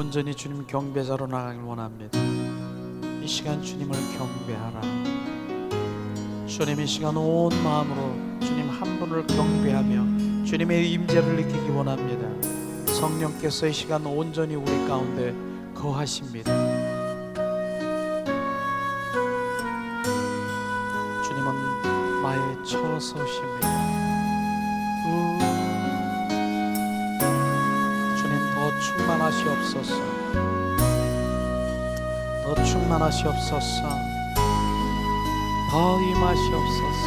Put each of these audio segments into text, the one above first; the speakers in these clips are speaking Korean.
온전히 주님 경배자로 나가길 원합니다. 이 시간 주님을 경배하라. 주님 이 시간 온 마음으로 주님 한 분을 경배하며 주님의 임재를 느끼기 원합니다. 성령께서 이 시간 온전히 우리 가운데 거하십니다. 주님은 나의 처소십니다. 충만하시옵소서. 더 충만하시옵소서. 더 임하시옵소서.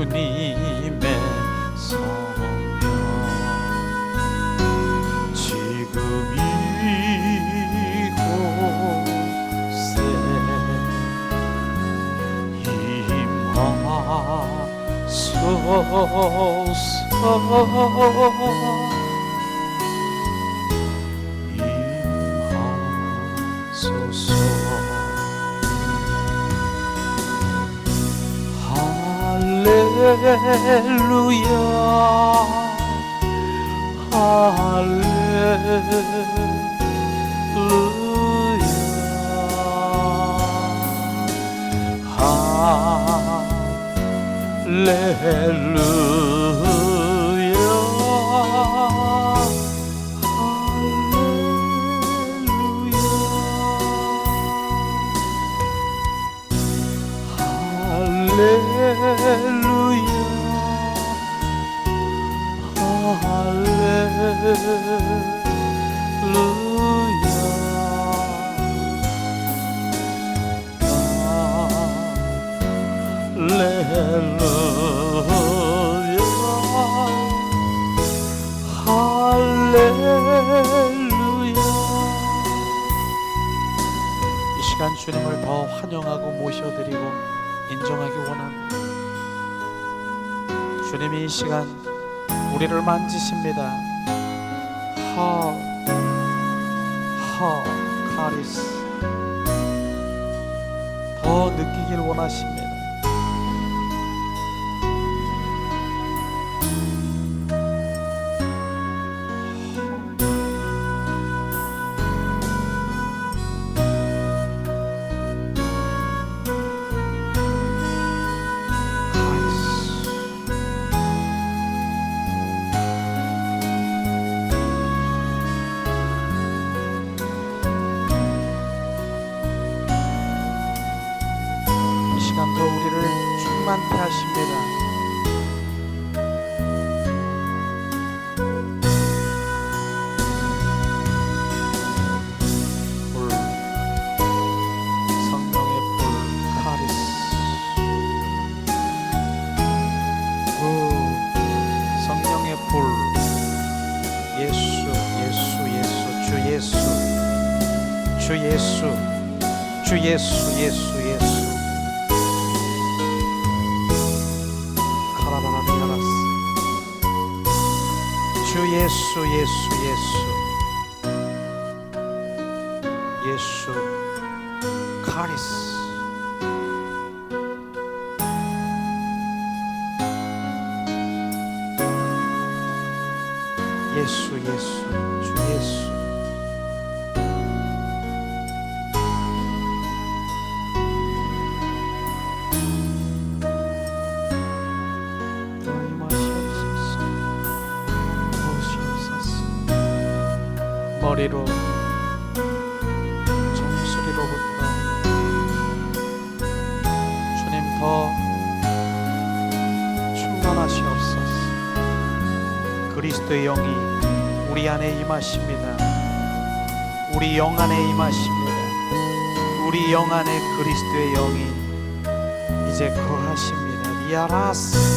주님의 성령 지금 이곳에 임하소서. 할렐루야 할렐루야 이 시간 주님을 더 환영하고 모셔드리고 인정하기 원합니다. 주님이 이 시간 우리를 만지십니다. 카리스 더 느끼길 원하십니다. 더 우리를 충만케 하십니다. 불, 성령의 불, 카리스. 성령의 불, 예수, 주 예수, 주 예수, 주 예수, 예수, 예수. 주 예수, 예수, 예수, 예수, 카리스. 예수, 예수, 주 예수. 머리로 정수리로부터 주님 더 충만하시옵소서. 그리스도의 영이 우리 안에 임하십니다. 우리 영 안에 임하십니다. 우리 영 안에 그리스도의 영이 이제 거하십니다. 리아라스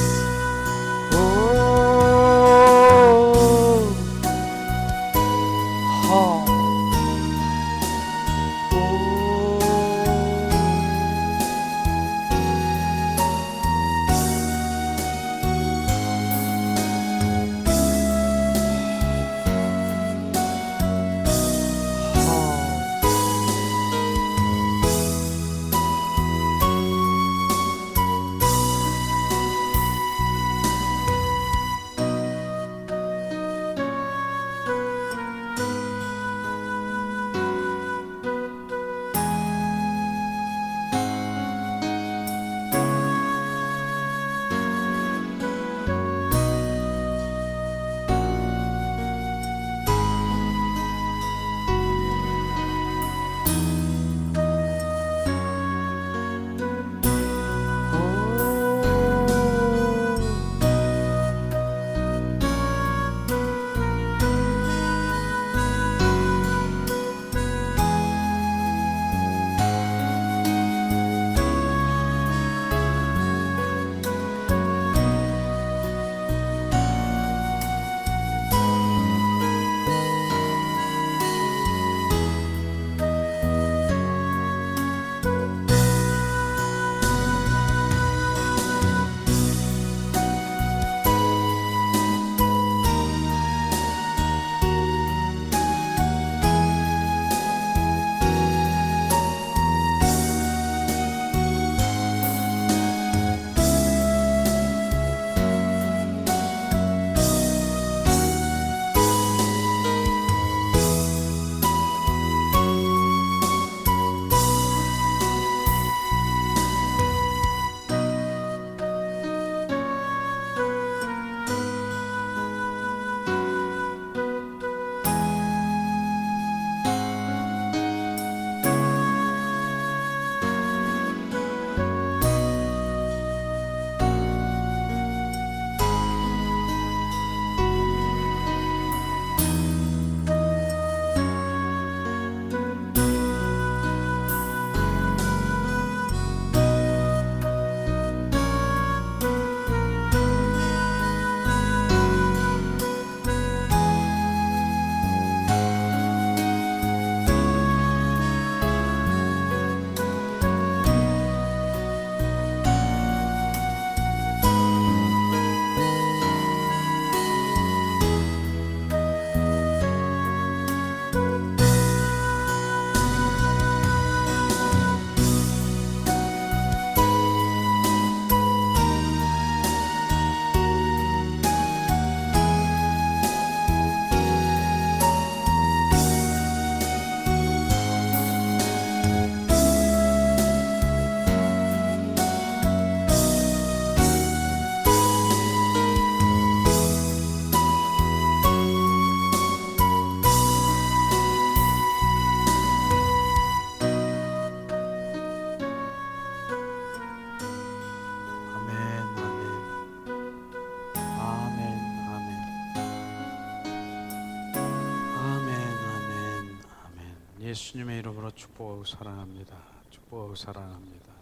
예수님의 이름으로 축복하고 사랑합니다. 축복하고 사랑합니다.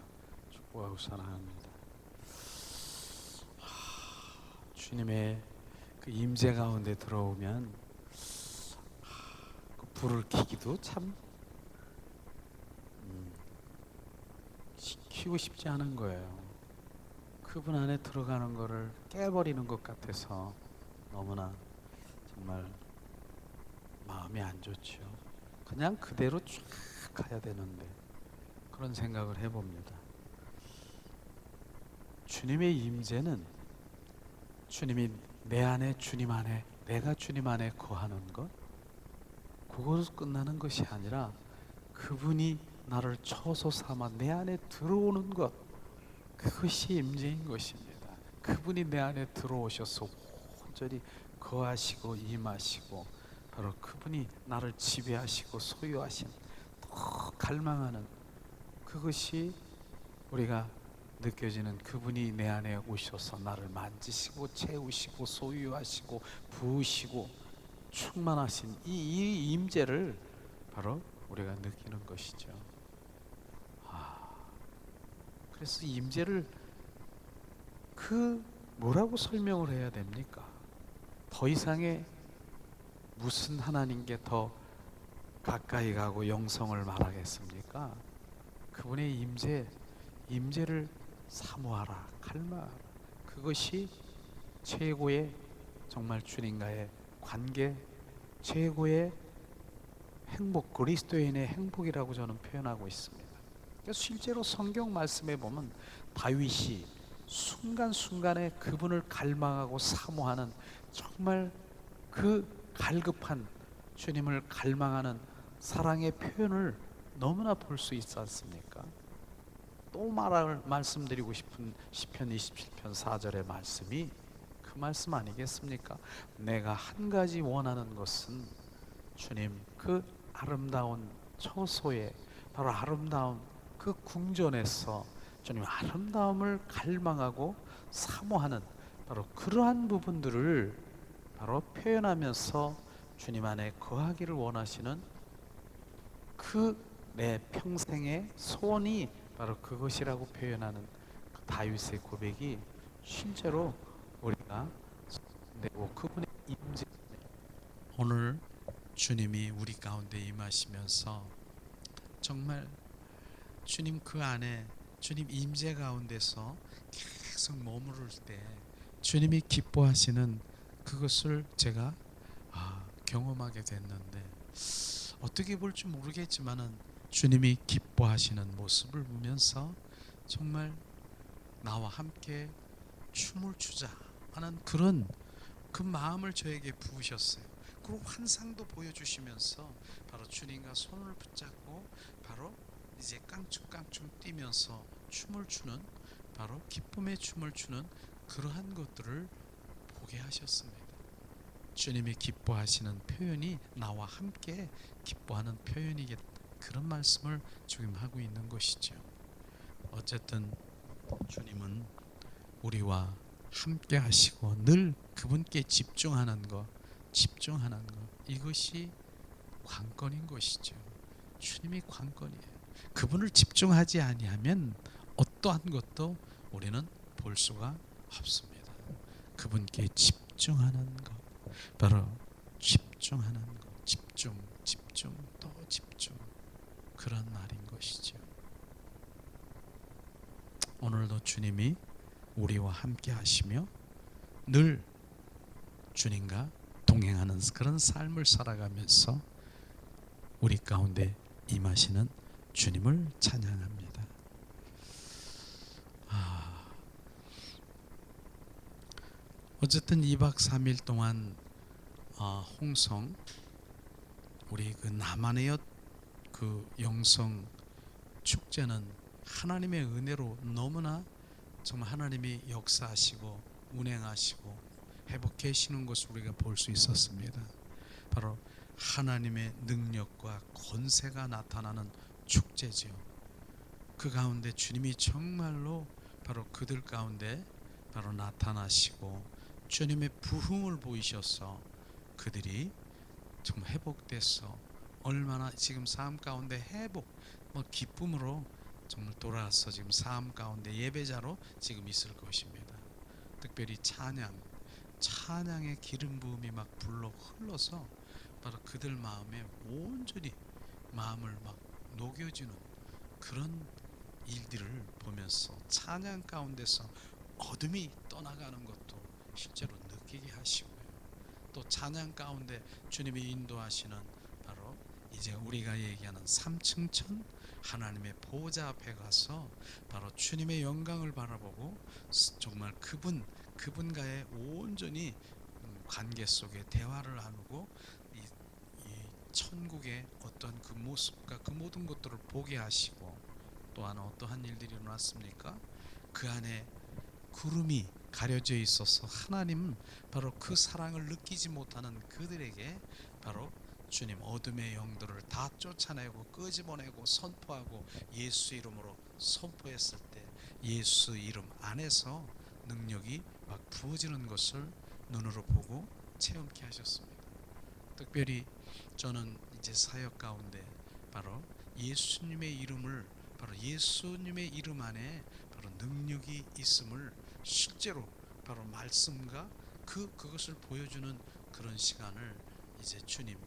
축복하고 사랑합니다. 주님의 그 임재 가운데 들어오면 그 불을 켜기도 참 키고 싶지 않은 거예요. 그분 안에 들어가는 거를 깨버리는 것 같아서 너무나 정말 마음이 안 좋죠. 그냥 그대로 쫙 가야 되는데 그런 생각을 해봅니다. 주님의 임재는 주님이 내 안에 주님 안에 내가 주님 안에 거하는 것 그것으로 끝나는 것이 아니라 그분이 나를 처소 삼아 내 안에 들어오는 것 그것이 임재인 것입니다. 그분이 내 안에 들어오셔서 온전히 거하시고 임하시고 바로 그분이 나를 지배하시고 소유하신 더 갈망하는 그것이 우리가 느껴지는 그분이 내 안에 오셔서 나를 만지시고 채우시고 소유하시고 부으시고 충만하신 이 임재를 바로 우리가 느끼는 것이죠. 그래서 임재를 그 뭐라고 설명을 해야 됩니까? 더 이상의 무슨 하나님께 더 가까이 가고 영성을 말하겠습니까? 그분의 임재를 사모하라, 갈망하라. 그것이 최고의 정말 주님과의 관계, 최고의 행복, 그리스도인의 행복이라고 저는 표현하고 있습니다. 그래서 실제로 성경 말씀에 보면 다윗이 순간순간에 그분을 갈망하고 사모하는 정말 그 갈급한 주님을 갈망하는 사랑의 표현을 너무나 볼 수 있지 않습니까? 또 말씀드리고 싶은 시편 27편 4절의 말씀이 그 말씀 아니겠습니까? 내가 한 가지 원하는 것은 주님 그 아름다운 처소에 바로 아름다운 그 궁전에서 주님 아름다움을 갈망하고 사모하는 바로 그러한 부분들을 바로 표현하면서 주님 안에 거하기를 원하시는 그 내 평생의 소원이 바로 그것이라고 표현하는 그 다윗의 고백이 실제로 우리가 내고 그분의 임재 오늘 주님이 우리 가운데 임하시면서 정말 주님 그 안에 주님 임재 가운데서 계속 머무를 때 주님이 기뻐하시는 그것을 제가 경험하게 됐는데 어떻게 볼지 모르겠지만은 주님이 기뻐하시는 모습을 보면서 정말 나와 함께 춤을 추자 하는 그런 그 마음을 저에게 부으셨어요. 그리고 환상도 보여주시면서 바로 주님과 손을 붙잡고 바로 이제 깡충깡충 뛰면서 춤을 추는 바로 기쁨의 춤을 추는 그러한 것들을 보게 하셨습니다. 주님이 기뻐하시는 표현이 나와 함께 기뻐하는 표현이겠다. 그런 말씀을 지금 하고 있는 것이죠. 어쨌든 주님은 우리와 함께 하시고 늘 그분께 집중하는 것 이것이 관건인 것이죠. 주님이 관건이에요. 그분을 집중하지 아니하면 어떠한 것도 우리는 볼 수가 없습니다. 그분께 집중하는 것 바로 집중하는 것 집중 또 집중 그런 말인 것이죠. 오늘도 주님이 우리와 함께 하시며 늘 주님과 동행하는 그런 삶을 살아가면서 우리 가운데 임하시는 주님을 찬양합니다. 어쨌든 2박 3일 동안 홍성 우리 그 남한의 그 영성 축제는 하나님의 은혜로 너무나 정말 하나님이 역사하시고 운행하시고 회복해 시는 것을 우리가 볼 수 있었습니다. 바로 하나님의 능력과 권세가 나타나는 축제죠. 그 가운데 주님이 정말로 바로 그들 가운데 바로 나타나시고 주님의 부흥을 보이셔서 그들이 정말 회복돼서 얼마나 지금 삶 가운데 회복, 기쁨으로 정말 돌아서 지금 삶 가운데 예배자로 지금 있을 것입니다. 특별히 찬양의 기름 부음이 막 불러 흘러서 바로 그들 마음에 온전히 마음을 막 녹여주는 그런 일들을 보면서 찬양 가운데서 어둠이 떠나가는 것도 실제로 느끼게 하시고요. 또 찬양 가운데 주님이 인도하시는 바로 이제 우리가 얘기하는 삼층천 하나님의 보좌 앞에 가서 바로 주님의 영광을 바라보고 정말 그분과의 온전히 관계 속에 대화를 나누고 이 천국의 어떤 그 모습과 그 모든 것들을 보게 하시고, 또한 어떠한 일들이 일어났습니까? 그 안에 구름이 가려져 있어서 하나님 바로 그 사랑을 느끼지 못하는 그들에게 바로 주님 어둠의 영들을 다 쫓아내고 끄집어내고 선포하고 예수 이름으로 선포했을 때 예수 이름 안에서 능력이 막 부어지는 것을 눈으로 보고 체험케 하셨습니다. 특별히 저는 이제 사역 가운데 바로 예수님의 이름을, 바로 예수님의 이름 안에 바로 능력이 있음을 실제로 바로 말씀과 그것을 보여주는 그런 시간을 이제 주님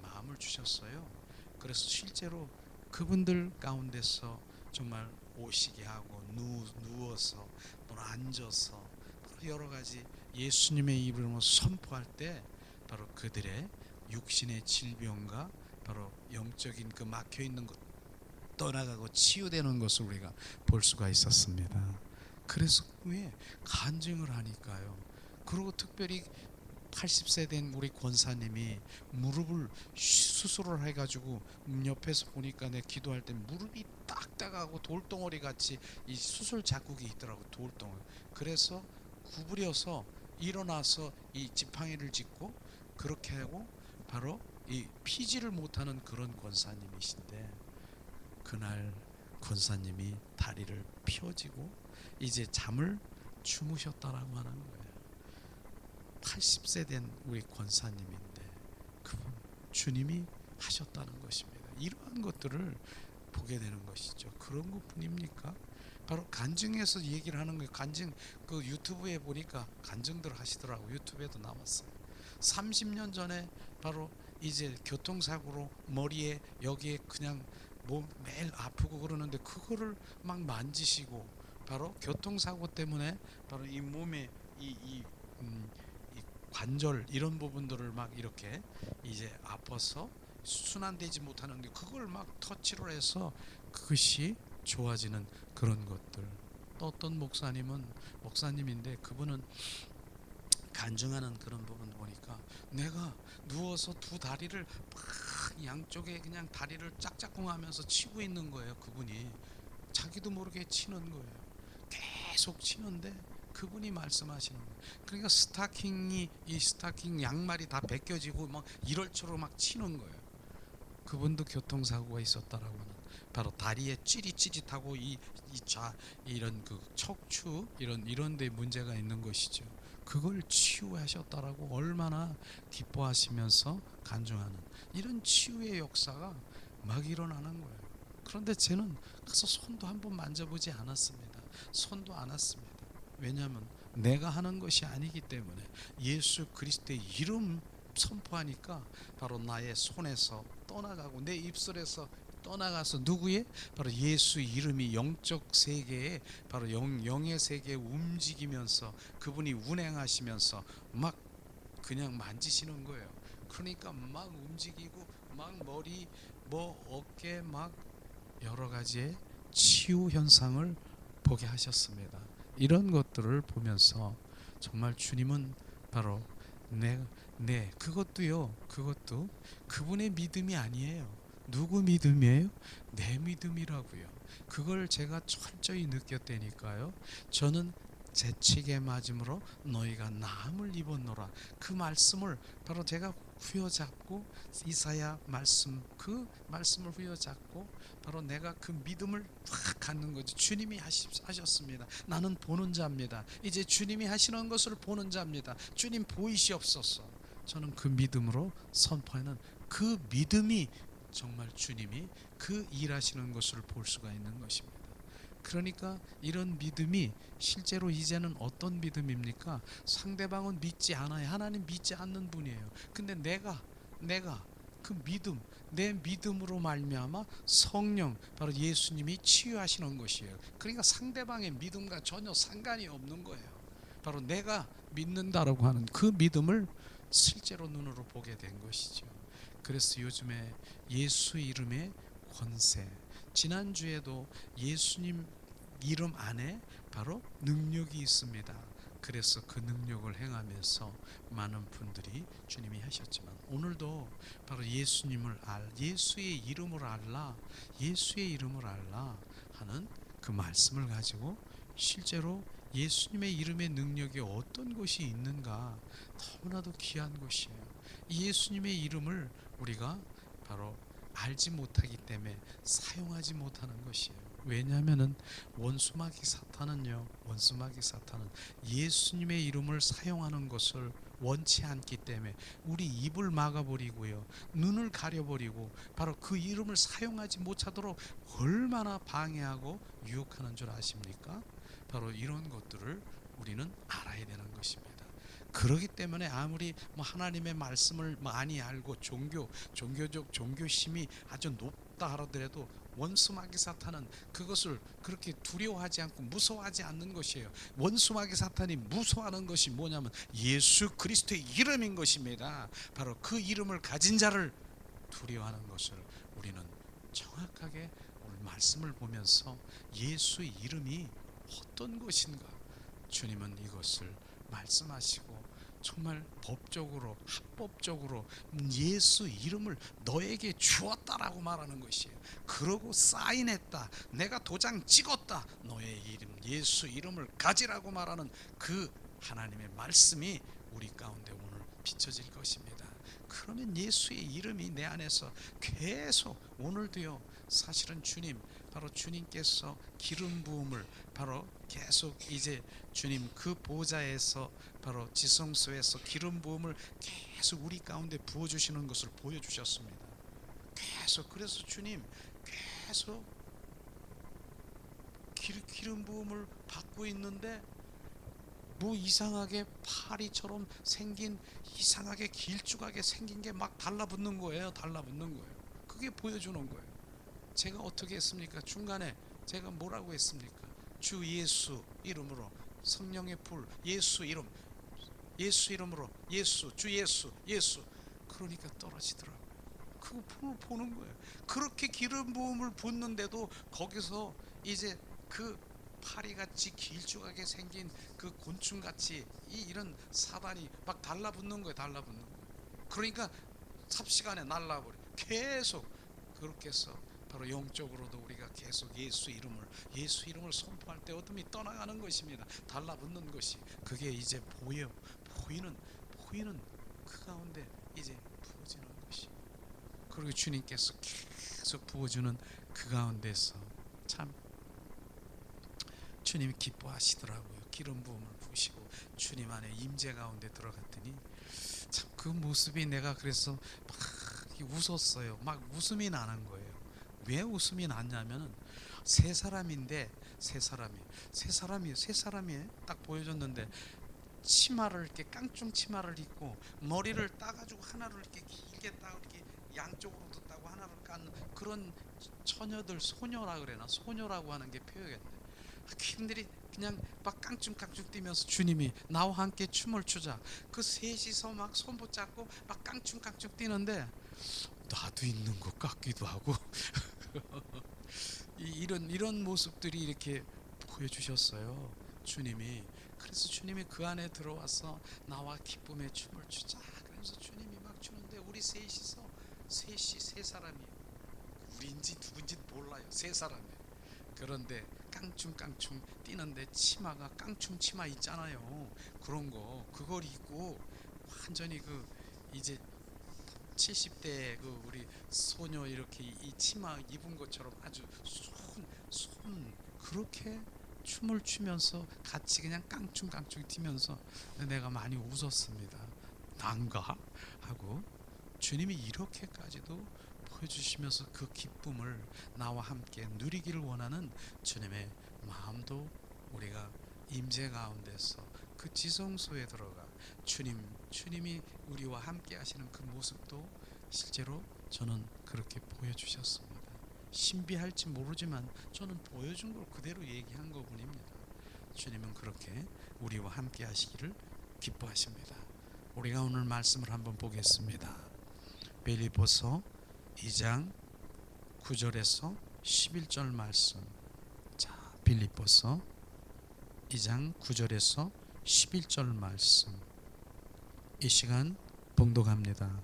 마음을 주셨어요. 그래서 실제로 그분들 가운데서 정말 오시게 하고 누워서 또 앉아서 여러 가지 예수님의 이름으로 선포할 때 바로 그들의 육신의 질병과 바로 영적인 그 막혀 있는 것 떠나가고 치유되는 것을 우리가 볼 수가 있었습니다. 그래서 왜 간증을 하니까요. 그리고 특별히 80세 된 우리 권사님이 무릎을 수술을 해가지고 옆에서 보니까 내 기도할 때 무릎이 딱딱하고 돌덩어리 같이 이 수술 자국이 있더라고, 돌덩어리. 그래서 구부려서 일어나서 이 지팡이를 짚고 그렇게 하고 바로 이 피지를 못하는 그런 권사님이신데, 그날 권사님이 다리를 펴지고 이제 잠을 주무셨다라고 하는 거예요. 80세 된 우리 권사님인데 그분 주님이 하셨다는 것입니다. 이러한 것들을 보게 되는 것이죠. 그런 것뿐입니까? 바로 간증에서 얘기를 하는 거예요. 간증 그 유튜브에 보니까 간증들 하시더라고. 유튜브에도 나왔어요. 30년 전에 바로 이제 교통사고로 머리에 여기에 그냥 뭐 매일 아프고 그러는데 그거를 막 만지시고 바로 교통사고 때문에 바로 이 몸에 이 관절 이런 부분들을 막 이렇게 이제 아파서 순환되지 못하는데 그걸 막 터치를 해서 그것이 좋아지는 그런 것들. 또 어떤 목사님인데 그분은 간증하는 그런 부분 보니까 내가 누워서 두 다리를 막 양쪽에 그냥 다리를 짝짝꿍하면서 치고 있는 거예요. 그분이 자기도 모르게 치는 거예요. 계속 치는데 그분이 말씀하시는 거예요. 그러니까 이 스타킹 양말이 다 벗겨지고 막 이럴처럼 막 치는 거예요. 그분도 교통사고가 있었다라고 하는, 바로 다리에 찌릿찌릿하고 이런 그 척추 이런 데 문제가 있는 것이죠. 그걸 치유하셨다라고 얼마나 기뻐하시면서 간증하는 이런 치유의 역사가 막 일어나는 거예요. 그런데 저는 가서 손도 한번 만져보지 않았습니다. 손도 안 왔습니다. 왜냐하면 내가 하는 것이 아니기 때문에 예수 그리스도의 이름 선포하니까 바로 나의 손에서 떠나가고 내 입술에서 떠나가서 누구의? 바로 예수 이름이 영적 세계에 바로 영의 세계에 움직이면서 그분이 운행하시면서 막 그냥 만지시는 거예요. 그러니까 막 움직이고 막 머리 어깨 막 여러 가지의 치유 현상을 보게 하셨습니다. 이런 것들을 보면서 정말 주님은 바로 그것도 그분의 믿음이 아니에요. 누구 믿음이에요? 내 믿음이라고요. 그걸 제가 철저히 느꼈다니까요. 저는 재치게 맞음으로 너희가 나음을 입었노라. 그 말씀을 바로 제가 휘어잡고 이사야 말씀 그 말씀을 휘어잡고 바로 내가 그 믿음을 확 갖는 거죠. 주님이 하셨습니다. 나는 보는 자입니다. 이제 주님이 하시는 것을 보는 자입니다. 주님 보이시옵소서. 저는 그 믿음으로 선포하는 그 믿음이 정말 주님이 그 일하시는 것을 볼 수가 있는 것입니다. 그러니까 이런 믿음이 실제로 이제는 어떤 믿음입니까? 상대방은 믿지 않아요. 하나님 믿지 않는 분이에요. 근데 내가 그 믿음, 내 믿음으로 말미암아 성령, 바로 예수님이 치유하시는 것이에요. 그러니까 상대방의 믿음과 전혀 상관이 없는 거예요. 바로 내가 믿는다라고 하는 그 믿음을 실제로 눈으로 보게 된 것이죠. 그래서 요즘에 예수 이름의 권세, 지난주에도 예수님 이름 안에 바로 능력이 있습니다. 그래서 그 능력을 행하면서 많은 분들이 주님이 하셨지만, 오늘도 바로 예수님을 예수의 이름을 알라, 예수의 이름을 알라 하는 그 말씀을 가지고 실제로 예수님의 이름의 능력이 어떤 것이 있는가, 너무나도 귀한 것이에요. 예수님의 이름을 우리가 바로 알지 못하기 때문에 사용하지 못하는 것이에요. 왜냐하면은 원수마귀 사탄은 예수님의 이름을 사용하는 것을 원치 않기 때문에 우리 입을 막아버리고요, 눈을 가려버리고 바로 그 이름을 사용하지 못하도록 얼마나 방해하고 유혹하는 줄 아십니까? 바로 이런 것들을 우리는 알아야 되는 것입니다. 그렇기 때문에 아무리 하나님의 말씀을 많이 알고 종교적 종교심이 아주 높다 하더라도 원수마귀 사탄은 그것을 그렇게 두려워하지 않고 무서워하지 않는 것이에요. 원수마귀 사탄이 무서워하는 것이 뭐냐면 예수 그리스도의 이름인 것입니다. 바로 그 이름을 가진 자를 두려워하는 것을 우리는 정확하게 오늘 말씀을 보면서 예수의 이름이 어떤 것인가, 주님은 이것을 말씀하시고 정말 법적으로 합법적으로 예수 이름을 너에게 주었다라고 말하는 것이에요. 그러고 사인했다, 내가 도장 찍었다, 너의 이름 예수 이름을 가지라고 말하는 그 하나님의 말씀이 우리 가운데 오늘 비춰질 것입니다. 그러면 예수의 이름이 내 안에서 계속 오늘도요, 사실은 주님, 바로 주님께서 기름 부음을 바로 계속 이제 주님 그 보좌에서 바로 지성소에서 기름 부음을 계속 우리 가운데 부어주시는 것을 보여주셨습니다. 계속. 그래서 주님 계속 기름 부음을 받고 있는데 뭐 이상하게 파리처럼 생긴, 이상하게 길쭉하게 생긴 게 막 달라붙는 거예요. 그게 보여주는 거예요. 제가 어떻게 했습니까? 중간에 제가 뭐라고 했습니까? 주 예수 이름으로, 성령의 불, 예수 이름으로, 주 예수. 그러니까 떨어지더라고요. 그거 보는 거예요. 그렇게 기름 부음을 붓는데도 거기서 이제 그 파리같이 길쭉하게 생긴 그 곤충같이 이런 사단이 막 달라붙는 거예요. 그러니까 삽시간에 날라버려. 계속 그렇게 해서 바로 영적으로도 우리가 계속 예수 이름을 선포할 때 어둠이 떠나가는 것입니다. 달라붙는 것이, 그게 이제 보이는 그 가운데 이제 부어지는 것이. 그리고 주님께서 계속 부어주는 그 가운데서 참 주님이 기뻐하시더라고요. 기름 부음을 부으시고 주님 안에 임재 가운데 들어갔더니 참 그 모습이, 내가 그래서 막 웃었어요. 막 웃음이 나는 거예요. 왜 웃음이 났냐면은 세 사람이 딱 보여줬는데 치마를 이렇게 깡충 치마를 입고 머리를 따가지고 하나를 이렇게 길게 따고 이렇게 양쪽으로도 따고 하나를 깐 그런 처녀들, 소녀라 그래나, 소녀라고 하는 게 표현인데, 걔들이 그냥 막 깡충깡충 뛰면서 주님이 나와 함께 춤을 추자, 그 셋이서 막 손 붙잡고 막 깡충깡충 뛰는데 나도 있는 것 같기도 하고 이런 모습들이 이렇게 보여주셨어요, 주님이. 그래서 주님이 그 안에 들어와서 나와 기쁨의 춤을 추자, 그러면서 주님이 막 추는데 우리 세 사람이, 우리인지 누군지 몰라요. 세 사람이. 그런데 깡충깡충 뛰는데 치마가 깡충 치마 있잖아요. 그런 거, 그걸 입고 완전히 그 이제 70대 그 우리 소녀 이렇게 이 치마 입은 것처럼 아주 손 그렇게 춤을 추면서 같이 그냥 깡충깡충 뛰면서 내가 많이 웃었습니다. 난가 하고, 주님이 이렇게까지도 보여주시면서 그 기쁨을 나와 함께 누리기를 원하는 주님의 마음도 우리가 임재 가운데서 그 지성소에 들어가 주님이 우리와 함께 하시는 그 모습도 실제로 저는 그렇게 보여주셨습니다. 신비할지 모르지만 저는 보여준 걸 그대로 얘기한 것뿐입니다. 주님은 그렇게 우리와 함께 하시기를 기뻐하십니다. 우리가 오늘 말씀을 한번 보겠습니다. 빌립보서 2장 9절에서 11절 말씀. 자, 빌립보서 2장 9절에서 11절 말씀. 이 시간 봉독합니다.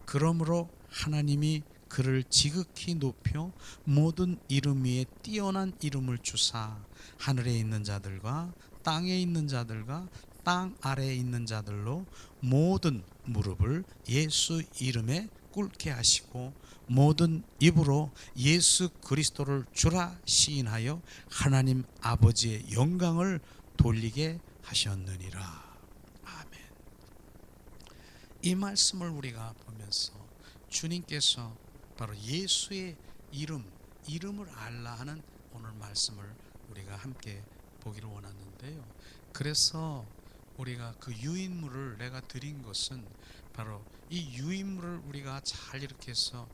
그러므로 하나님이 그를 지극히 높여 모든 이름 위에 뛰어난 이름을 주사 하늘에 있는 자들과 땅에 있는 자들과 땅 아래에 있는 자들로 모든 무릎을 예수 이름에 꿇게 하시고 모든 입으로 예수 그리스도를 주라 시인하여 하나님 아버지의 영광을 돌리게 하셨느니라. 아멘. 이 말씀을 우리가 보면서 주님께서 바로 예수의 이름을 알라 하는 오늘 말씀을 우리가 함께 보기를 원하는데요. 그래서 우리가 그 유인물을 내가 드린 것은 바로 이 유인물을 우리가 잘 이렇게 해서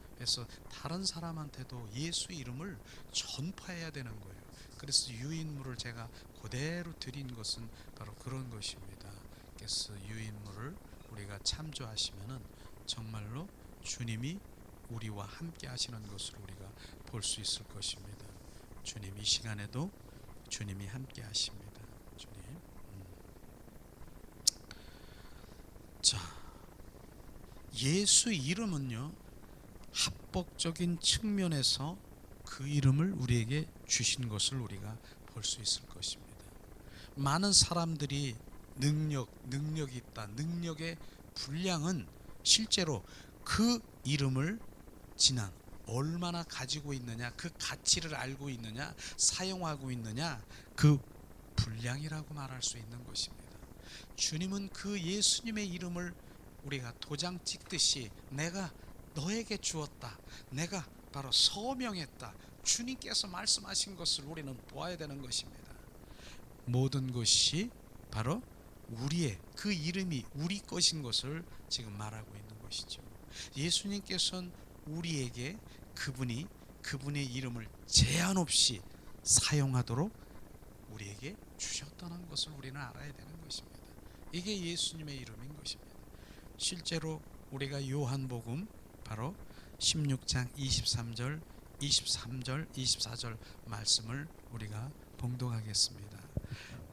다른 사람한테도 예수 이름을 전파해야 되는 거예요. 그래서 유인물을 제가 그대로 드린 것은 바로 그런 것입니다. 그래서 유인물을 우리가 참조하시면은 정말로 주님이 우리와 함께 하시는 것을 우리가 볼 수 있을 것입니다. 주님 이 시간에도 주님이 함께 하십니다. 주님. 자, 예수 이름은요, 합법적인 측면에서 그 이름을 우리에게 주신 것을 우리가 볼 수 있을 것입니다. 많은 사람들이 능력이 있다. 능력의 분량은 실제로 그 이름을 지난 얼마나 가지고 있느냐, 그 가치를 알고 있느냐, 사용하고 있느냐, 그 분량이라고 말할 수 있는 것입니다. 주님은 그 예수님의 이름을 우리가 도장 찍듯이 내가 너에게 주었다, 내가 바로 서명했다, 주님께서 말씀하신 것을 우리는 보아야 되는 것입니다. 모든 것이 바로 우리의 그 이름이 우리 것인 것을 지금 말하고 있는 것이죠. 예수님께서는 우리에게 그분의 이름을 제한 없이 사용하도록 우리에게 주셨다는 것을 우리는 알아야 되는 것입니다. 이게 예수님의 이름인 것입니다. 실제로 우리가 요한복음 바로 16장 23절, 24절 말씀을 우리가 봉독하겠습니다.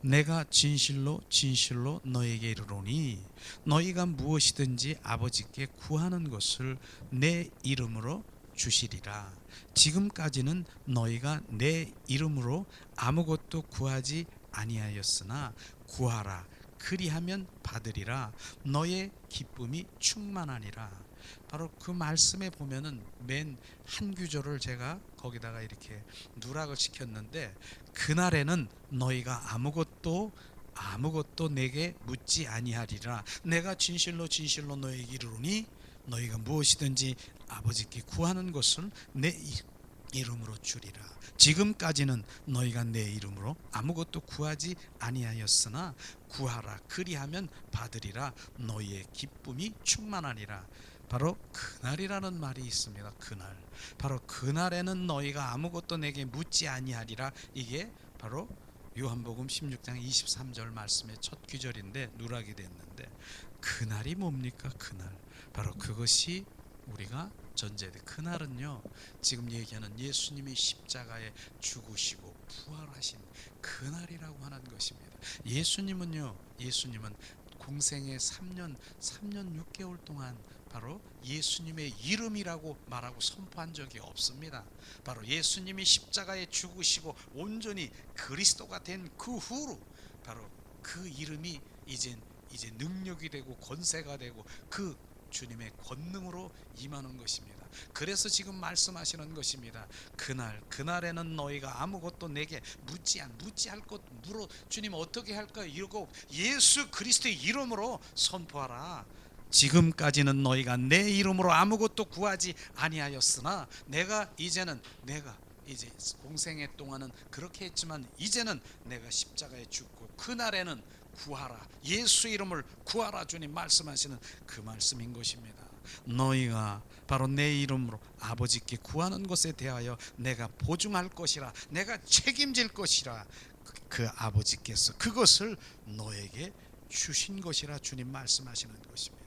내가 진실로 진실로 너에게 이르노니 너희가 무엇이든지 아버지께 구하는 것을 내 이름으로 주시리라. 지금까지는 너희가 내 이름으로 아무것도 구하지 아니하였으나 구하라. 그리하면 받으리라. 너의 기쁨이 충만하니라. 바로 그 말씀에 보면은 맨 한 구절을 제가 거기다가 이렇게 누락을 시켰는데, 그날에는 너희가 아무것도 내게 묻지 아니하리라. 내가 진실로 진실로 너에게 이르노니 너희가 무엇이든지 아버지께 구하는 것을 내 이름으로 주리라. 지금까지는 너희가 내 이름으로 아무것도 구하지 아니하였으나 구하라. 그리하면 받으리라. 너희의 기쁨이 충만하니라. 바로 그날이라는 말이 있습니다. 그날. 바로 그날에는 너희가 아무것도 내게 묻지 아니하리라. 이게 바로 요한복음 16장 23절 말씀의 첫 구절인데 누락이 됐는데, 그날이 뭡니까? 그날. 바로 그것이 우리가 전제돼. 그날은요, 지금 얘기하는 예수님이 십자가에 죽으시고 부활하신 그날이라고 하는 것입니다. 예수님은 공생의 3년 6개월 동안 바로 예수님의 이름이라고 말하고 선포한 적이 없습니다. 바로 예수님이 십자가에 죽으시고 온전히 그리스도가 된 그 후로 바로 그 이름이 이제 능력이 되고 권세가 되고 그 주님의 권능으로 임하는 것입니다. 그래서 지금 말씀하시는 것입니다. 그날에는 너희가 아무것도 내게 묻지 할 것 물어. 주님 어떻게 할까요? 이러고 예수 그리스도의 이름으로 선포하라. 지금까지는 너희가 내 이름으로 아무것도 구하지 아니하였으나 내가 이제 공생애 동안은 그렇게 했지만 이제는 내가 십자가에 죽고 그날에는 구하라, 예수 이름을 구하라, 주님 말씀하시는 그 말씀인 것입니다. 너희가 바로 내 이름으로 아버지께 구하는 것에 대하여 내가 보증할 것이라, 내가 책임질 것이라, 그 아버지께서 그것을 너에게 주신 것이라 주님 말씀하시는 것입니다.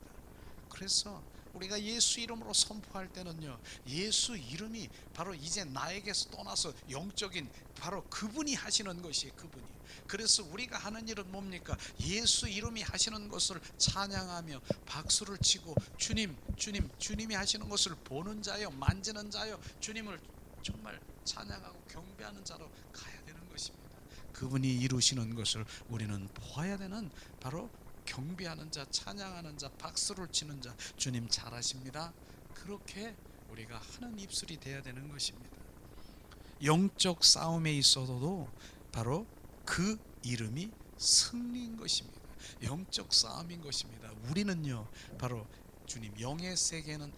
그래서 우리가 예수 이름으로 선포할 때는요, 예수 이름이 바로 이제 나에게서 떠나서 영적인 바로 그분이 하시는 것이에요. 그분이. 그래서 우리가 하는 일은 뭡니까? 예수 이름이 하시는 것을 찬양하며 박수를 치고 주님이 하시는 것을 보는 자요, 만지는 자요, 주님을 정말 찬양하고 경배하는 자로 가야 되는 것입니다. 그분이 이루시는 것을 우리는 보아야 되는 바로 경배하는 자, 찬양하는 자, 박수를 치는 자, 주님 잘하십니다, 그렇게 우리가 하는 입술이 되어야 되는 것입니다. 영적 싸움에 있어도 바로 그 이름이 승리인 것입니다. 영적 싸움인 것입니다. 우리는요, 바로 주님, 영의 세계는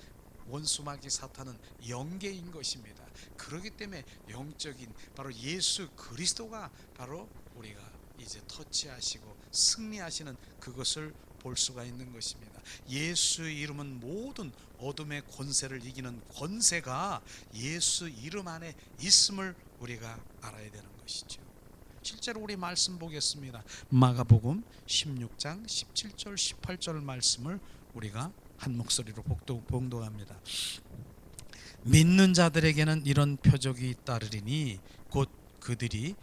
원수마귀 사탄은 영계인 것입니다. 그렇기 때문에 영적인 바로 예수 그리스도가 바로 우리가 이제 터치하시고 승리하시는 그것을 볼 수가 있는 것입니다. 예수 이름은 모든 어둠의 권세를 이기는 권세가 예수 이름 안에 있음을 우리가 알아야 되는 것이죠. 실제로 우리 말씀 보겠습니다. 마가복음 16장 17절 18절 말씀을 우리가 한 목소리로 봉독합니다. 믿는 자들에게는 이런 표적이 따르리니 곧 그들이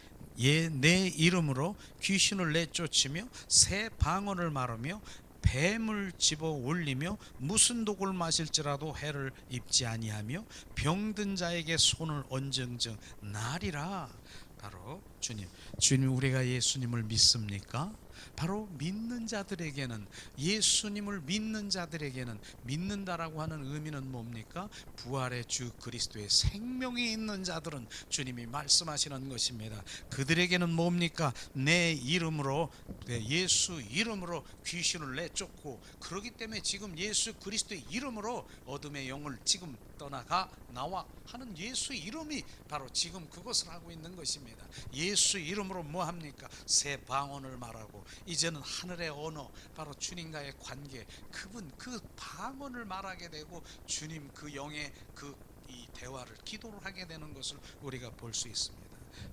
내 이름으로 귀신을 내쫓으며 새 방언을 말하며 뱀을 집어 올리며 무슨 독을 마실지라도 해를 입지 아니하며 병든 자에게 손을 얹은즉 나리라. 바로 주님 우리가 예수님을 믿습니까? 바로 믿는 자들에게는, 예수님을 믿는 자들에게는, 믿는다라고 하는 의미는 뭡니까? 부활의 주 그리스도의 생명이 있는 자들은 주님이 말씀하시는 것입니다. 그들에게는 뭡니까? 내 이름으로, 예수 이름으로 귀신을 내쫓고, 그렇기 때문에 지금 예수 그리스도의 이름으로 어둠의 영을 지금 떠나가 나와 하는 예수 이름이 바로 지금 그것을 하고 있는 것입니다. 예수 이름으로 뭐 합니까? 새 방언을 말하고, 이제는 하늘의 언어, 바로 주님과의 관계, 그분 그 방언을 말하게 되고 주님 그 영의 이 대화를, 기도를 하게 되는 것을 우리가 볼 수 있습니다.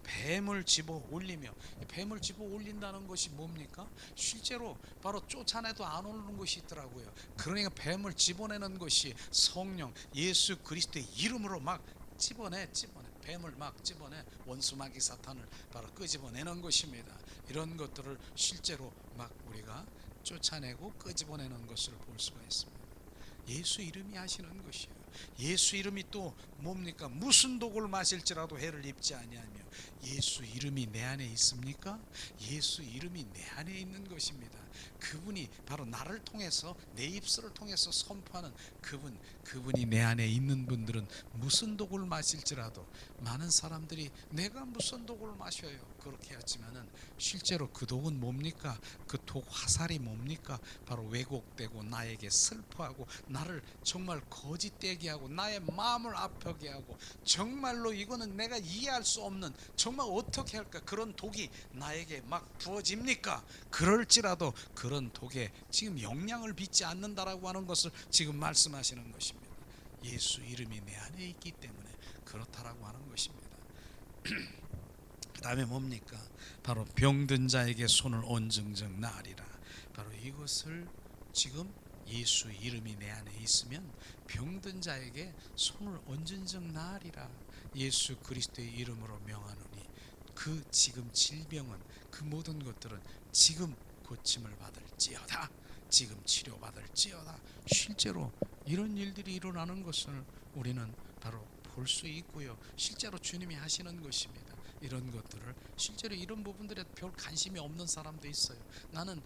뱀을 집어 올리며, 뱀을 집어 올린다는 것이 뭡니까? 실제로 바로 쫓아내도 안 오는 것이 있더라고요. 그러니까 뱀을 집어내는 것이 성령 예수 그리스도의 이름으로 막 집어내 뱀을 막 집어내 원수마귀 사탄을 바로 끄집어내는 것입니다. 이런 것들을 실제로 막 우리가 쫓아내고 끄집어내는 것을 볼 수가 있습니다. 예수 이름이 하시는 것이에요. 예수 이름이 또 뭡니까? 무슨 독을 마실지라도 해를 입지 아니하며. 예수 이름이 내 안에 있습니까? 예수 이름이 내 안에 있는 것입니다. 그분이 바로 나를 통해서, 내 입술을 통해서 선포하는 그분이 내 안에 있는 분들은 무슨 독을 마실지라도, 많은 사람들이 내가 무슨 독을 마셔요 그렇게 하지만은 실제로 그 독은 뭡니까? 그 독 화살이 뭡니까? 바로 왜곡되고 나에게 슬퍼하고 나를 정말 거짓되게 하고 나의 마음을 아프게 하고, 정말로 이거는 내가 이해할 수 없는, 정말 어떻게 할까, 그런 독이 나에게 막 부어집니까? 그럴지라도 그런 독에 지금 영향을 빚지 않는다라고 하는 것을 지금 말씀하시는 것입니다. 예수 이름이 내 안에 있기 때문에 그렇다라고 하는 것입니다. 그 다음에 뭡니까? 바로 병든 자에게 손을 얹은즉 나으리라. 바로 이것을 지금 예수 이름이 내 안에 있으면 병든 자에게 손을 얹은즉 나으리라. 예수 그리스도의 이름으로 명하노니 그 지금 질병은, 그 모든 것들은 지금 고침을 받을지어다, 지금 치료받을지어다. 실제로 이런 일들이 일어나는 것을 우리는 바로 볼 수 있고요. 실제로 주님이 하시는 것입니다. 이런 것들을 실제로 이런 부분들에 별 관심이 없는 사람도 있어요. 나는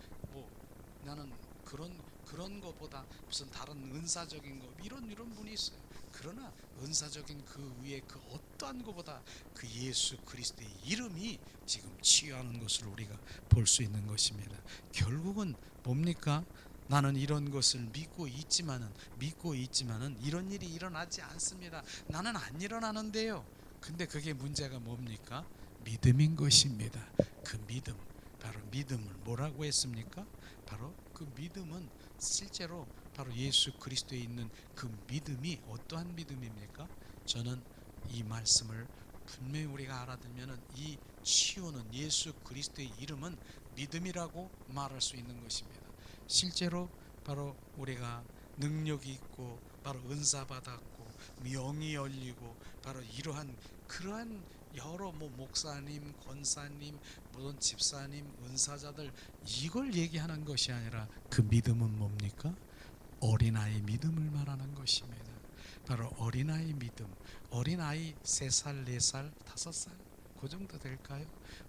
그런 것보다 무슨 다른 은사적인 거, 이런 분이 있어요. 그러나 은사적인 그 위에 그 어떠한 것보다 그 예수 그리스도의 이름이 지금 치유하는 것을 우리가 볼 수 있는 것입니다. 결국은 뭡니까? 나는 이런 것을 믿고 있지만은 이런 일이 일어나지 않습니다. 나는 안 일어나는데요. 근데 그게 문제가 뭡니까? 믿음인 것입니다. 그 믿음, 바로 믿음을 뭐라고 했습니까? 바로 그 믿음은 실제로 바로 예수 그리스도에 있는 그 믿음이 어떠한 믿음입니까? 저는 이 말씀을 분명히 우리가 알아들면은 이 치유는 예수 그리스도의 이름은 믿음이라고 말할 수 있는 것입니다. 실제로 바로 우리가 능력이 있고 바로 은사 받았고 영이 열리고 바로 그러한 여러 목사님, 권사님, 모든 집사님, 은사자들 이걸 얘기하는 것이 아니라 그 믿음은 뭡니까? 어린아이 믿음을 말하는 것입니다. 바로 어린아이 믿음. 어린아이 3살, 4살, 5살 그 정도 될까요?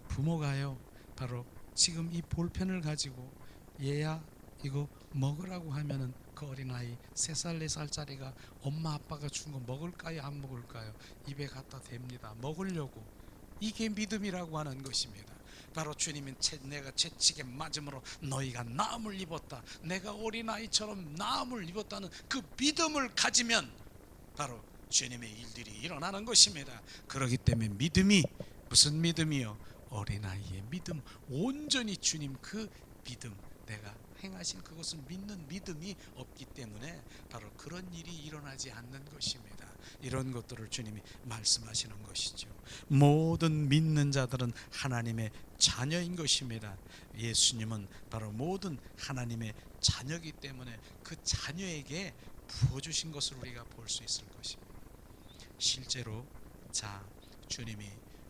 부모가요 바로 지금 이 볼펜을 가지고 얘야 이거 먹으라고 하면은 그 어린아이 3살, 4살짜리가 엄마 아빠가 준 거 먹을까요? 안 먹을까요? 입에 갖다 댑니다. 먹으려고. 이게 믿음이라고 하는 것입니다. 바로 주님은 내가 채찍에 맞음으로 너희가 나음을 입었다. 내가 어린아이처럼 나음을 입었다는 그 믿음을 가지면 바로 주님의 일들이 일어나는 것입니다. 그렇기 때문에 믿음이 무슨 믿음이요? 어린아이의 믿음. 온전히 주님 그 믿음, 내가 행하신 그것을 믿는 믿음이 없기 때문에 바로 그런 일이 일어나지 않는 것입니다. 이런 것들을 주님이 말씀하시는 것이죠. 모든 믿는 자들은 하나님의 자녀인 것입니다. 예수님은 바로 모든 하나님의 자녀이기 때문에 그 자녀에게 부어주신 것을 우리가 볼 수 있을 것입니다. 실제로 주님이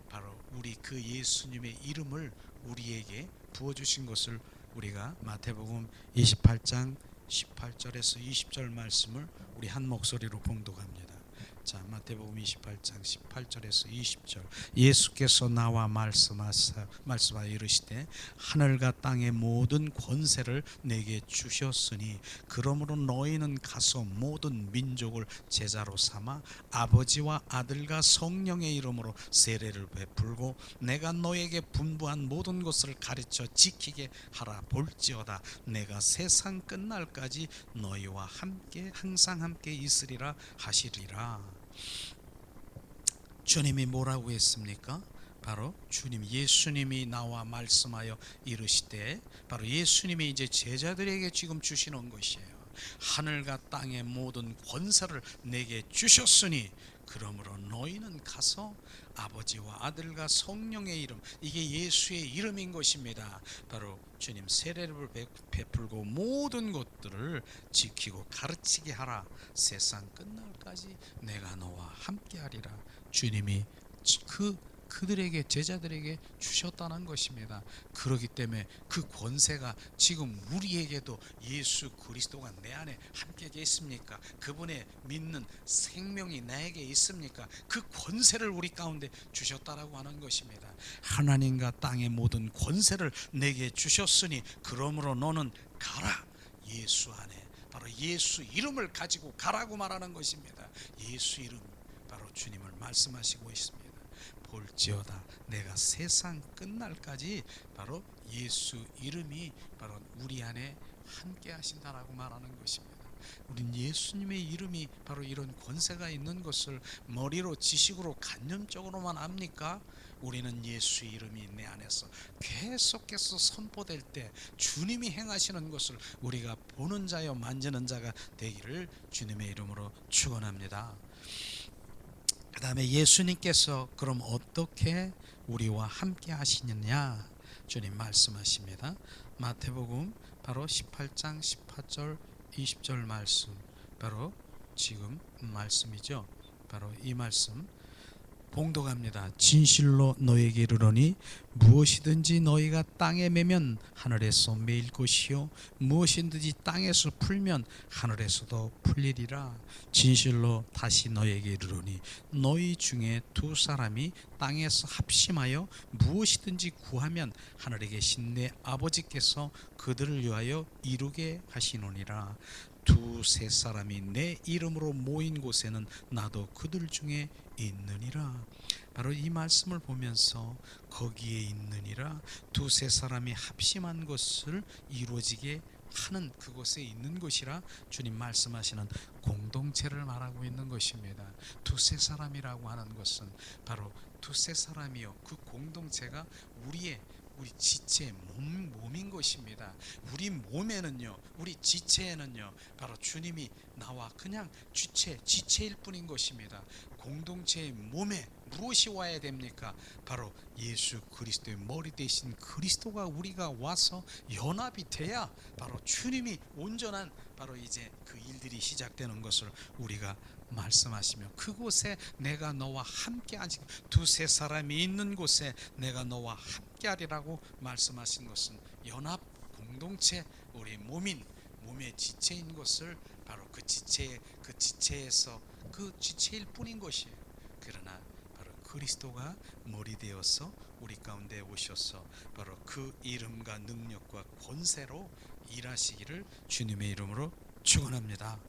바로 우리 그 예수님의 이름을 우리에게 부어주신 것을 우리가 마태복음 28장 18절에서 20절 말씀을 우리 한 목소리로 봉독합니다. 마태복음 28장 18절에서 20절. 예수께서 나와 말씀하여 이르시되 하늘과 땅의 모든 권세를 내게 주셨으니 그러므로 너희는 가서 모든 민족을 제자로 삼아 아버지와 아들과 성령의 이름으로 세례를 베풀고 내가 너에게 분부한 모든 것을 가르쳐 지키게 하라. 볼지어다 내가 세상 끝날까지 너희와 함께 항상 함께 있으리라 하시리라. 주님이 뭐라고 했습니까? 바로 주님 예수님이 나와 말씀하여 이르시되 바로 예수님이 이제 제자들에게 지금 주시는 것이에요. 하늘과 땅의 모든 권세를 내게 주셨으니 그러므로 너희는 가서 아버지와 아들과 성령의 이름, 이게 예수의 이름인 것입니다. 바로 주님 세례를 베풀고 모든 것들을 지키고 가르치게 하라. 세상 끝날까지 내가 너와 함께하리라. 주님이 그들에게 제자들에게 주셨다는 것입니다. 그렇기 때문에 그 권세가 지금 우리에게도 예수 그리스도가 내 안에 함께 계십니까? 그분의 믿는 생명이 나에게 있습니까? 그 권세를 우리 가운데 주셨다라고 하는 것입니다. 하나님과 땅의 모든 권세를 내게 주셨으니 그러므로 너는 가라. 예수 안에 바로 예수 이름을 가지고 가라고 말하는 것입니다. 예수 이름 바로 주님을 말씀하시고 있습니다. 볼지어다 내가 세상 끝날까지 바로 예수 이름이 바로 우리 안에 함께 하신다라고 말하는 것입니다. 우린 예수님의 이름이 바로 이런 권세가 있는 것을 머리로 지식으로 관념적으로만 압니까? 우리는 예수 이름이 내 안에서 계속해서 선포될 때 주님이 행하시는 것을 우리가 보는 자요 만지는 자가 되기를 주님의 이름으로 축원합니다. 그 다음에 예수님께서 그럼 어떻게 우리와 함께 하시느냐 주님 말씀하십니다. 마태복음 바로 18장 18절 20절 말씀, 바로 지금 말씀이죠. 바로 이 말씀 봉독합니다. 진실로 너에게 이르노니 무엇이든지 너희가 땅에 매면 하늘에서 매일 것이요 무엇이든지 땅에서 풀면 하늘에서도 풀리리라. 진실로 다시 너에게 이르노니 너희 중에 2사람이 땅에서 합심하여 무엇이든지 구하면 하늘에 계신 내 아버지께서 그들을 위하여 이루게 하시노니라. 2-3 사람이 내 이름으로 모인 곳에는 나도 그들 중에 있느니라. 바로 이 말씀을 보면서 거기에 있느니라, 2-3 사람이 합심한 것을 이루어지게 하는 그곳에 있는 것이라 주님 말씀하시는 공동체를 말하고 있는 것입니다. 두세 사람이라고 하는 것은 바로 두세 사람이요, 그 공동체가 우리 지체의 몸인 것입니다. 우리 몸에는요, 우리 지체에는요, 바로 주님이 나와 그냥 지체일 뿐인 것입니다. 공동체의 몸에 무엇이 와야 됩니까? 바로 예수 그리스도의 머리 대신 그리스도가 우리가 와서 연합이 돼야 바로 주님이 온전한 바로 이제 그 일들이 시작되는 것을 우리가 말씀하시며, 그곳에 내가 너와 함께하지, 두세 사람이 있는 곳에 내가 너와 함께하리라고 말씀하신 것은 연합 공동체, 우리 몸의 지체인 것을 바로 그 지체에서 그 지체일 뿐인 것이에요. 그러나 바로 그리스도가 머리 되어서 우리 가운데 오셔서 바로 그 이름과 능력과 권세로 일하시기를 주님의 이름으로 축원합니다.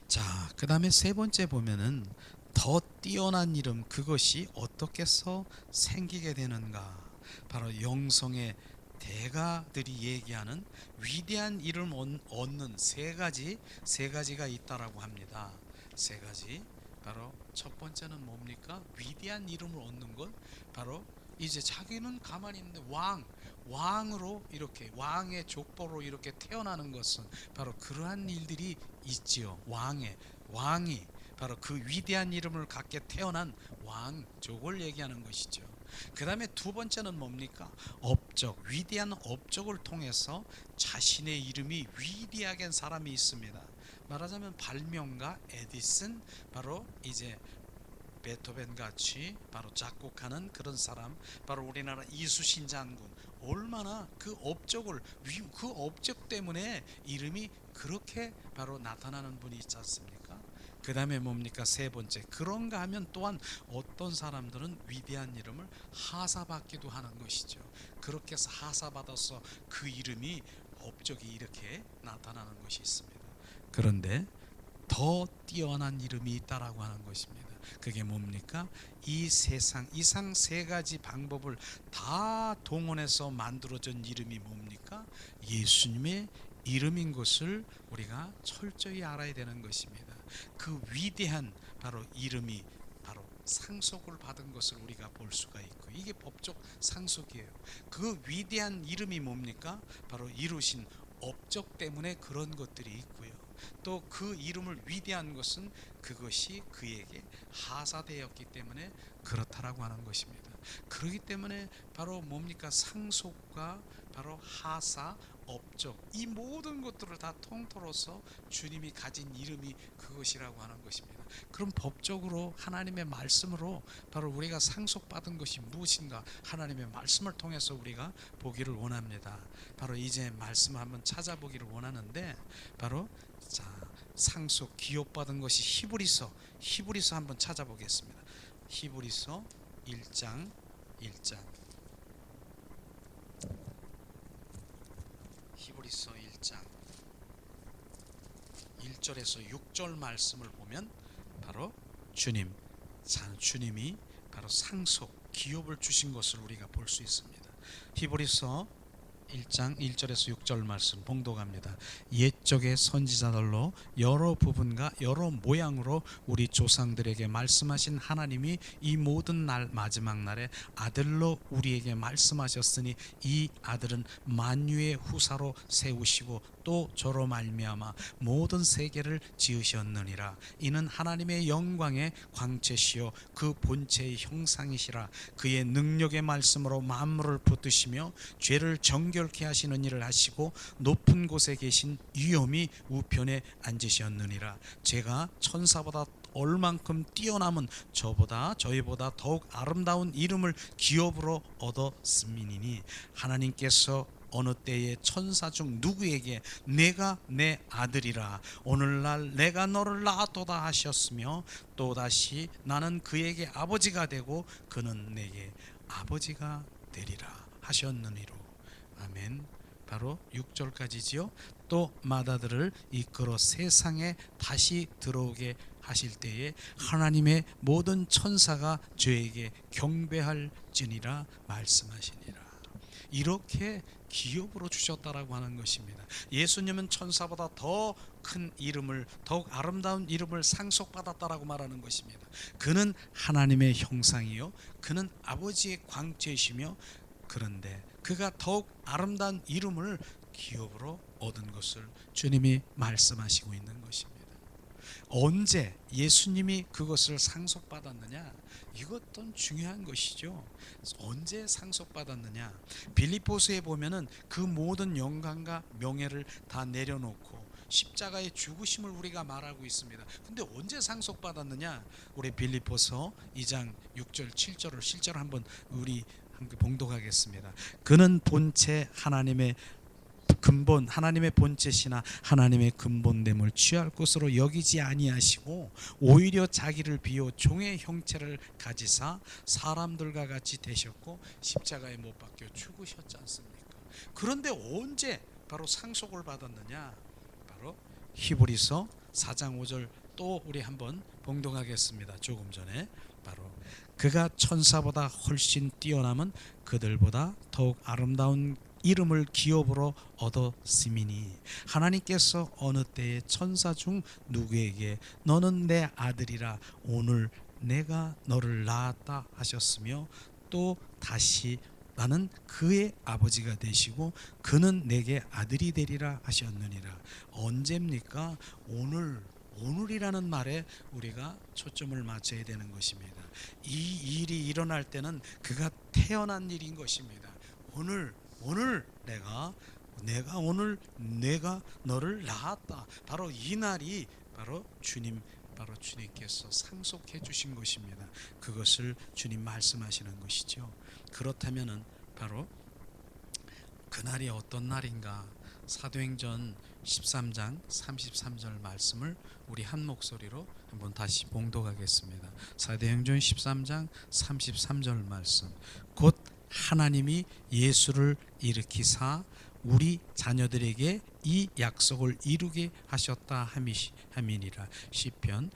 자, 그 다음에 세 번째 보면은 더 뛰어난 이름, 그것이 어떻게 해서 생기게 되는가. 바로 영성의 대가들이 얘기하는 위대한 이름 얻는 세 가지가 있다라고 합니다. 세 가지. 바로 첫 번째는 뭡니까? 위대한 이름을 얻는 것. 바로 이제 자기는 가만히 있는데 왕으로 이렇게 왕의 족보로 이렇게 태어나는 것은 바로 그러한 일들이 있지요. 왕이 바로 그 위대한 이름을 갖게 태어난 왕족을 얘기하는 것이죠. 그 다음에 두 번째는 뭡니까? 위대한 업적을 통해서 자신의 이름이 위대하게 한 사람이 있습니다. 말하자면 발명가 에디슨, 바로 이제 베토벤 같이 바로 작곡하는 그런 사람, 바로 우리나라 이수신 장군, 얼마나 그 업적 때문에 이름이 그렇게 바로 나타나는 분이 있지 않습니까? 그 다음에 뭡니까? 세 번째, 그런가 하면 또한 어떤 사람들은 위대한 이름을 하사받기도 하는 것이죠. 그렇게 해서 하사받아서 그 이름이 업적이 이렇게 나타나는 것이 있습니다. 그런데 더 뛰어난 이름이 있다라고 하는 것입니다. 그게 뭡니까? 이 세상 이상 세 가지 방법을 다 동원해서 만들어진 이름이 뭡니까? 예수님의 이름인 것을 우리가 철저히 알아야 되는 것입니다. 그 위대한 바로 이름이 바로 상속을 받은 것을 우리가 볼 수가 있고, 이게 법적 상속이에요. 그 위대한 이름이 뭡니까? 바로 이루신 업적 때문에 그런 것들이 있고요. 또 그 이름을 위대한 것은 그것이 그에게 하사되었기 때문에 그렇다라고 하는 것입니다. 그렇기 때문에 바로 뭡니까? 상속과 바로 하사, 업적, 이 모든 것들을 다 통틀어서 주님이 가진 이름이 그것이라고 하는 것입니다. 그럼 법적으로 하나님의 말씀으로 바로 우리가 상속받은 것이 무엇인가, 하나님의 말씀을 통해서 우리가 보기를 원합니다. 바로 이제 말씀을 한번 찾아보기를 원하는데, 바로 자, 상속 기업받은 것이 히브리서 한번 찾아보겠습니다. 히브리서 1장 히브리서 1장 1절에서 6절 말씀을 보면 바로 주님이 바로 상속 기업을 주신 것을 우리가 볼 수 있습니다. 히브리서 1장 1절에서 6절 말씀 봉독합니다. 옛적의 선지자들로 여러 부분과 여러 모양으로 우리 조상들에게 말씀하신 하나님이 이 모든 날 마지막 날에 아들로 우리에게 말씀하셨으니, 이 아들은 만유의 후사로 세우시고 또 저로 말미암아 모든 세계를 지으셨느니라. 이는 하나님의 영광의 광채시요 그 본체의 형상이시라. 그의 능력의 말씀으로 만물을 붙드시며 죄를 정결케 하시는 일을 하시고 높은 곳에 계신 위엄이 우편에 앉으셨느니라. 제가 천사보다 얼만큼 뛰어남은 저희보다 더욱 아름다운 이름을 기업으로 얻었음이니니, 하나님께서 어느 때에 천사 중 누구에게 내가 내 아들이라, 오늘날 내가 너를 낳았도다 하셨으며, 또다시 나는 그에게 아버지가 되고 그는 내게 아버지가 되리라 하셨느니로. 아멘. 바로 6절까지지요. 또 마다들을 이끌어 세상에 다시 들어오게 하실 때에 하나님의 모든 천사가 저에게 경배할지니라 말씀하시니라. 이렇게 기업으로 주셨다라고 하는 것입니다. 예수님은 천사보다 더 큰 이름을, 더욱 아름다운 이름을 상속받았다라고 말하는 것입니다. 그는 하나님의 형상이요 그는 아버지의 광채이시며, 그런데 그가 더욱 아름다운 이름을 기업으로 얻은 것을 주님이 말씀하시고 있는 것입니다. 언제 예수님이 그것을 상속받았느냐? 이것도 중요한 것이죠. 언제 상속받았느냐? 빌립보서에 보면은 그 모든 영광과 명예를 다 내려놓고 십자가의 죽으심을 우리가 말하고 있습니다. 근데 언제 상속받았느냐? 우리 빌립보서 2장 6절 7절을 실제로 한번 우리 함께 봉독하겠습니다. 그는 본체 하나님의 근본, 하나님의 본체시나 하나님의 근본됨을 취할 것으로 여기지 아니하시고 오히려 자기를 비워 종의 형체를 가지사 사람들과 같이 되셨고 십자가에 못 박혀 죽으셨지 않습니까? 그런데 언제 바로 상속을 받았느냐? 바로 히브리서 4장 5절 또 우리 한번 봉독하겠습니다. 조금 전에 바로 그가 천사보다 훨씬 뛰어남은 그들보다 더욱 아름다운 이름을 기업으로 얻었음이니 하나님께서 어느 때에 천사 중 누구에게 너는 내 아들이라 오늘 내가 너를 낳았다 하셨으며, 또 다시 나는 그의 아버지가 되시고 그는 내게 아들이 되리라 하셨느니라. 언제입니까? 오늘이라는 말에 우리가 초점을 맞춰야 되는 것입니다. 이 일이 일어날 때는 그가 태어난 일인 것입니다. 오늘 내가 너를 낳았다. 바로 이 날이 바로 주님께서 상속해 주신 것입니다. 그것을 주님 말씀하시는 것이죠. 그렇다면은 바로 그날이 어떤 날인가? 사도행전 13장 33절 말씀을 우리 한 목소리로 한번 다시 봉독하겠습니다. 사도행전 13장 33절 말씀. 곧 하나님이 예수를 일으키사 우리 자녀들에게 이 약속을 이루게 하셨다 함이니라. 시편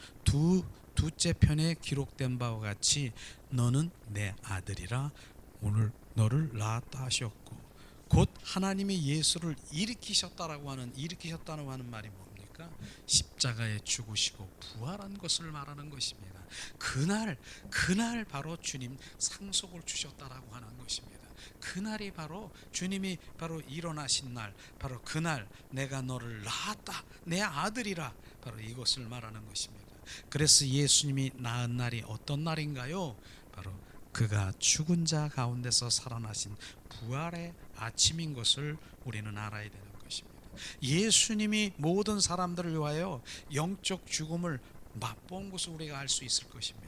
두째 편에 기록된 바와 같이 너는 내 아들이라 오늘 너를 낳았다 하셨고, 곧 하나님이 예수를 일으키셨다는 말이 뭡니까? 십자가에 죽으시고 부활한 것을 말하는 것입니다. 그날 바로 주님 상속을 주셨다라고 하는 것입니다. 그날이 바로 주님이 바로 일어나신 날, 바로 그날 내가 너를 낳았다, 내 아들이라, 바로 이것을 말하는 것입니다. 그래서 예수님이 낳은 날이 어떤 날인가요? 바로 그가 죽은 자 가운데서 살아나신 부활의 아침인 것을 우리는 알아야 되는 것입니다. 예수님이 모든 사람들을 위하여 영적 죽음을 맛본 것을 우리가 알 수 있을 것입니다.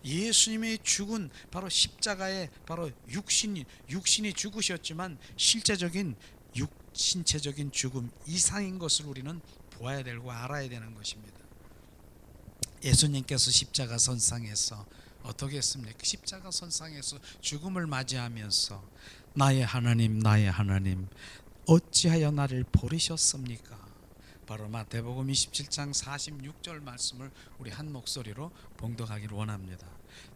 예수님의 죽은 바로 십자가에 바로 육신이 죽으셨지만 실제적인 신체적인 죽음 이상인 것을 우리는 보아야 되고 알아야 되는 것입니다. 예수님께서 십자가 선상에서 어떻게 했습니까? 십자가 선상에서 죽음을 맞이하면서 나의 하나님 어찌하여 나를 버리셨습니까? 바로 마태복음 27장 46절 말씀을 우리 한 목소리로 봉독하기를 원합니다.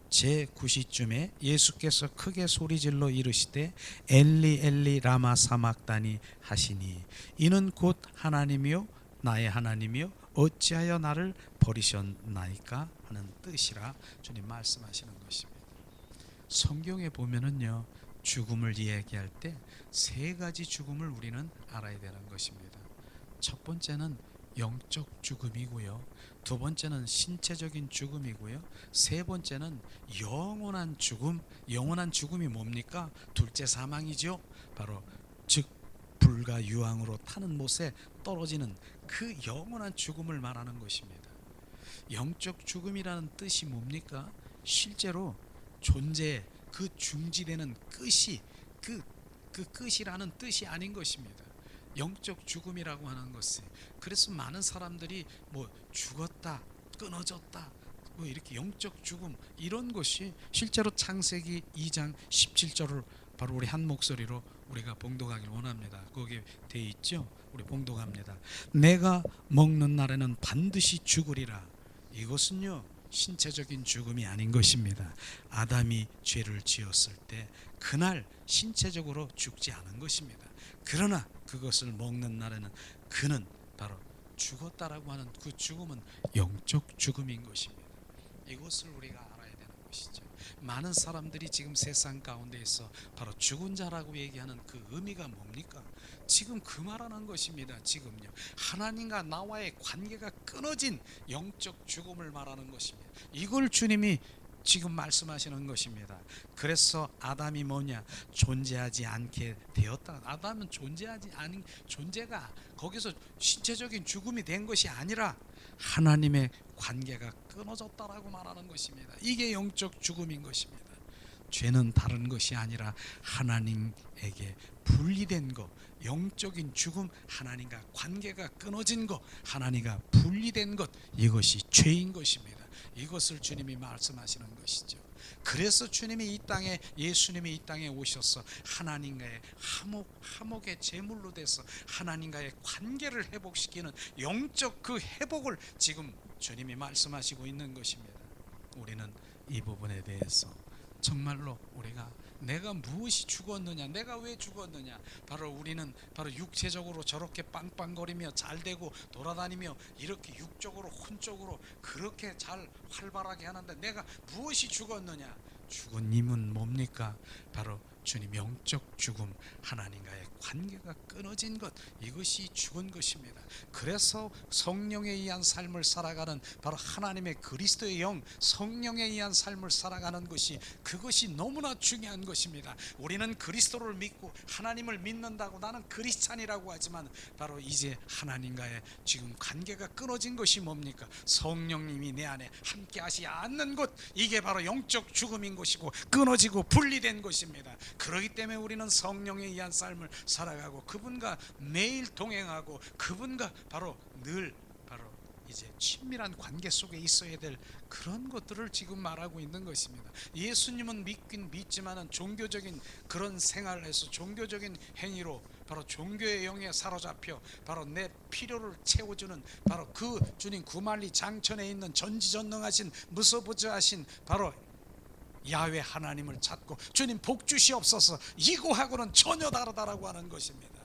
제9시쯤에 예수께서 크게 소리질러 이르시되 엘리 엘리 라마 사막다니 하시니 이는 곧 하나님이요 나의 하나님이요 어찌하여 나를 버리셨나이까 하는 뜻이라 주님 말씀하시는 것입니다. 성경에 보면은요, 죽음을 이야기할 때 세 가지 죽음을 우리는 알아야 되는 것입니다. 첫 번째는 영적 죽음이고요, 두 번째는 신체적인 죽음이고요, 세 번째는 영원한 죽음. 영원한 죽음이 뭡니까? 둘째 사망이죠. 바로 즉 불과 유황으로 타는 못에 떨어지는 그 영원한 죽음을 말하는 것입니다. 영적 죽음이라는 뜻이 뭡니까? 실제로 존재의 그 중지되는 끝이 그 끝이라는 뜻이 아닌 것입니다. 영적 죽음이라고 하는 것이, 그래서 많은 사람들이 뭐 죽었다, 끊어졌다, 뭐 이렇게 영적 죽음 이런 것이 실제로 창세기 2장 17절을 바로 우리 한 목소리로 우리가 봉독하기를 원합니다. 거기에 돼 있죠. 우리 봉독합니다. 내가 먹는 날에는 반드시 죽으리라. 이것은요, 신체적인 죽음이 아닌 것입니다. 아담이 죄를 지었을 때 그날 신체적으로 죽지 않은 것입니다. 그러나 그것을 먹는 날에는 그는 바로 죽었다라고 하는 그 죽음은 영적 죽음인 것입니다. 이것을 우리가 알아야 되는 것이죠. 많은 사람들이 지금 세상 가운데에서 바로 죽은 자라고 얘기하는 그 의미가 뭡니까? 지금 그 말하는 것입니다. 지금요, 하나님과 나와의 관계가 끊어진 영적 죽음을 말하는 것입니다. 이걸 주님이 지금 말씀하시는 것입니다. 그래서 아담이 뭐냐? 존재하지 않게 되었다. 아담은 존재하지 않은 존재가 거기서 신체적인 죽음이 된 것이 아니라 하나님의 관계가 끊어졌다라고 말하는 것입니다. 이게 영적 죽음인 것입니다. 죄는 다른 것이 아니라 하나님에게 분리된 것, 영적인 죽음, 하나님과 관계가 끊어진 것, 하나님과 분리된 것, 이것이 죄인 것입니다. 이것을 주님이 말씀하시는 것이죠. 그래서 주님이 이 땅에, 예수님이 이 땅에 오셔서 하나님과의 화목의 제물로 돼서 하나님과의 관계를 회복시키는 영적 그 회복을 지금 주님이 말씀하시고 있는 것입니다. 우리는 이 부분에 대해서 정말로 우리가 내가 무엇이 죽었느냐, 내가 왜 죽었느냐, 바로 우리는 바로 육체적으로 저렇게 빵빵거리며 잘되고 돌아다니며 이렇게 육적으로 혼적으로 그렇게 잘 활발하게 하는데 내가 무엇이 죽었느냐? 죽은 힘은 뭡니까? 바로 주님 영적 죽음, 하나님과의 관계가 끊어진 것, 이것이 죽은 것입니다. 그래서 성령에 의한 삶을 살아가는 바로 하나님의 그리스도의 영, 성령에 의한 삶을 살아가는 것이, 그것이 너무나 중요한 것입니다. 우리는 그리스도를 믿고 하나님을 믿는다고 나는 크리스찬이라고 하지만 바로 이제 하나님과의 지금 관계가 끊어진 것이 뭡니까? 성령님이 내 안에 함께 하시지 않는 것, 이게 바로 영적 죽음인 것이고 끊어지고 분리된 것입니다. 그렇기 때문에 우리는 성령에 의한 삶을 살아가고 그분과 매일 동행하고 그분과 바로 늘 바로 이제 친밀한 관계 속에 있어야 될 그런 것들을 지금 말하고 있는 것입니다. 예수님은 믿긴 믿지만은 종교적인 그런 생활에서 종교적인 행위로 바로 종교의 영에 사로잡혀 바로 내 필요를 채워주는 바로 그 주님 구만리 장천에 있는 전지전능하신 무소부지하신 바로 야훼 하나님을 찾고 주님 복 주시옵소서, 이거하고는 전혀 다르다라고 하는 것입니다.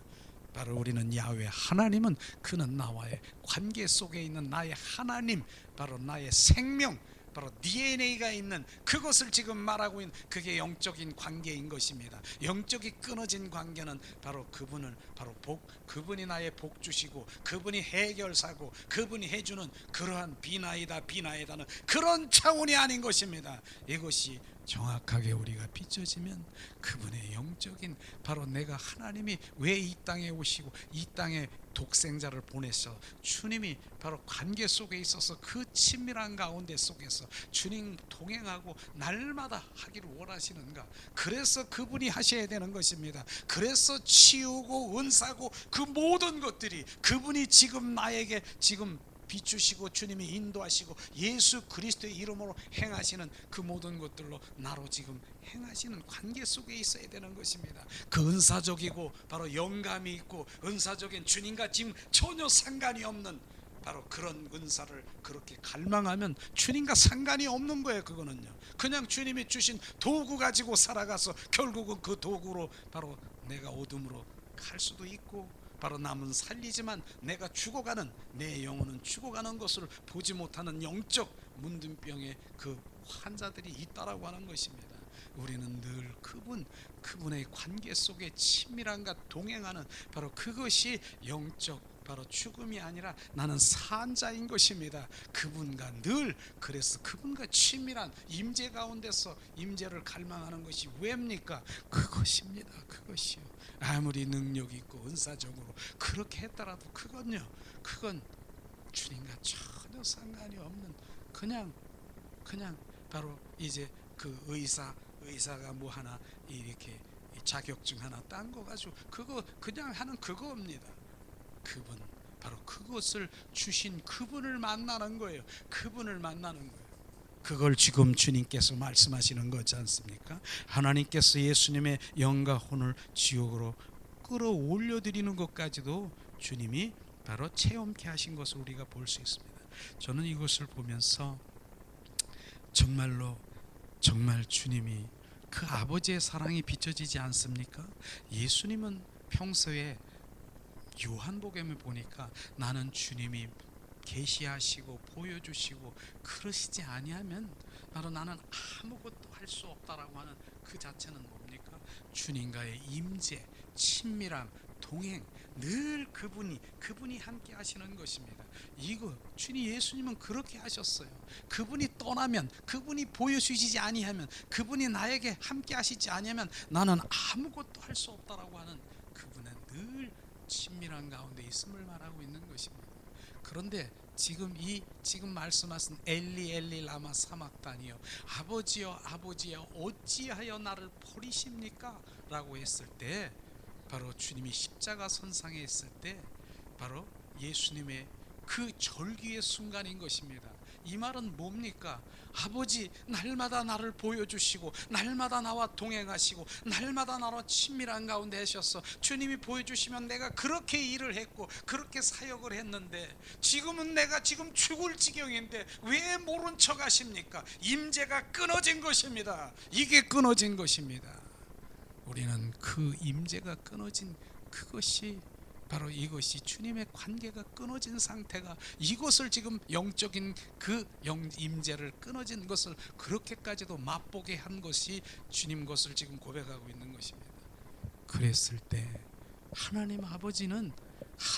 바로 우리는 야훼 하나님은 그는 나와의 관계 속에 있는 나의 하나님, 바로 나의 생명, 바로 DNA가 있는 그것을 지금 말하고 있는 그게 영적인 관계인 것입니다. 영적이 끊어진 관계는 바로 그분을 바로 그분이 나의 복 주시고 그분이 해결사고 그분이 해주는 그러한 비나이다는 그런 차원이 아닌 것입니다. 이것이 정확하게 우리가 비춰지면 그분의 영적인 바로 내가 하나님이 왜 이 땅에 오시고 이 땅에 독생자를 보내서 주님이 바로 관계 속에 있어서 그 친밀한 가운데 속에서 주님 동행하고 날마다 하기를 원하시는가, 그래서 그분이 하셔야 되는 것입니다. 그래서 치유고 은사고 그 모든 것들이 그분이 지금 나에게 지금 비추시고 주님이 인도하시고 예수 그리스도의 이름으로 행하시는 그 모든 것들로 나로 지금 행하시는 관계 속에 있어야 되는 것입니다. 그 은사적이고 바로 영감이 있고 은사적인 주님과 지금 전혀 상관이 없는 바로 그런 은사를 그렇게 갈망하면 주님과 상관이 없는 거예요. 그거는요, 그냥 주님이 주신 도구 가지고 살아가서 결국은 그 도구로 바로 내가 어둠으로 갈 수도 있고 바로 남은 살리지만 내가 죽어가는, 내 영혼은 죽어가는 것을 보지 못하는 영적 문둥병의 그 환자들이 있다라고 하는 것입니다. 우리는 늘 그분의 관계 속에 친밀함과 동행하는 바로 그것이 영적 바로 죽음이 아니라 나는 산 자인 것입니다. 그분과 늘, 그래서 그분과 친밀한 임재 가운데서 임재를 갈망하는 것이 왜입니까? 그것입니다. 그것이요. 아무리 능력 있고 은사적으로 그렇게 했더라도 그건 주님과 전혀 상관이 없는 그냥 바로 이제 그 의사가 뭐 하나 이렇게 자격증 하나 딴 거 가지고 그거 그냥 하는 그거입니다. 그분, 바로 그것을 주신 그분을 만나는 거예요. 그분을 만나는 거예요. 그걸 지금 주님께서 말씀하시는 거지 않습니까? 하나님께서 예수님의 영과 혼을 지옥으로 끌어올려 드리는 것까지도 주님이 바로 체험케 하신 것을 우리가 볼 수 있습니다. 저는 이것을 보면서 정말로 정말 주님이 그 아버지의 사랑이 비춰지지 않습니까? 예수님은 평소에 요한복음에 보니까 나는 주님이 계시하시고 보여주시고 그러시지 아니하면 바로 나는 아무것도 할 수 없다라고 하는 그 자체는 뭡니까? 주님과의 임재, 친밀함, 동행, 늘 그분이 함께 하시는 것입니다. 이거 주님 예수님은 그렇게 하셨어요. 그분이 떠나면, 그분이 보여주시지 아니하면, 그분이 나에게 함께 하시지 아니하면 나는 아무것도 할 수 없다라고 하는 그분은 늘 친밀한 가운데 있음을 말하고 있는 것입니다. 그런데 지금 말씀하신 엘리 엘리 라마 사막다니요, 아버지여 아버지여 어찌하여 나를 버리십니까? 라고 했을 때 바로 주님이 십자가 선상에 있을 때 바로 예수님의 그 절기의 순간인 것입니다. 이 말은 뭡니까? 아버지 날마다 나를 보여주시고 날마다 나와 동행하시고 날마다 나와 친밀한 가운데 하셔서 주님이 보여주시면 내가 그렇게 일을 했고 그렇게 사역을 했는데 지금은 내가 지금 죽을 지경인데 왜 모른 척 하십니까? 임재가 끊어진 것입니다. 이게 끊어진 것입니다. 우리는 그 임재가 끊어진 그것이 바로 이것이 주님의 관계가 끊어진 상태가, 이것을 지금 영적인 그 임재를 끊어진 것을 그렇게까지도 맛보게 한 것이 주님 것을 지금 고백하고 있는 것입니다. 그랬을 때 하나님 아버지는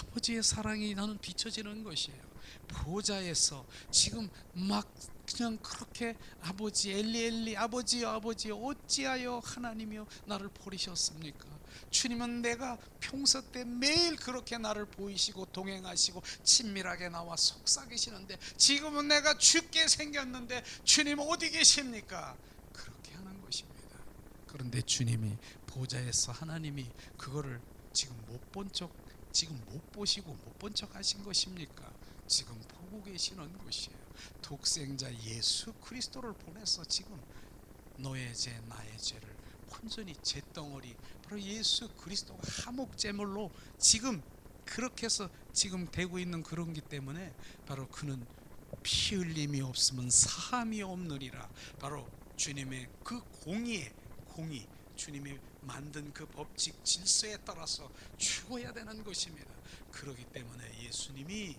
아버지의 사랑이 나는 비춰지는 것이에요. 보좌에서 지금 막 그냥 그렇게 아버지 엘리 엘리 아버지여 아버지여 어찌하여 하나님이여 나를 버리셨습니까? 주님은 내가 평소 때 매일 그렇게 나를 보이시고 동행하시고 친밀하게 나와 속삭이시는데 지금은 내가 죽게 생겼는데 주님 어디 계십니까? 그렇게 하는 것입니다. 그런데 주님이 보좌에서 하나님이 그거를 지금 못 본 척, 지금 못 보시고 못 본 척 하신 것입니까? 지금 보고 계시는 것이에요. 독생자 예수 그리스도를 보내서 지금 너의 죄 나의 죄를 온전히 잿덩어리 바로 예수 그리스도가 화목제물로 지금 그렇게 해서 지금 되고 있는 그런기 때문에 바로 그는 피 흘림이 없으면 사함이 없느니라. 바로 주님의 그 공의 주님이 만든 그 법칙 질서에 따라서 죽어야 되는 것입니다. 그렇기 때문에 예수님이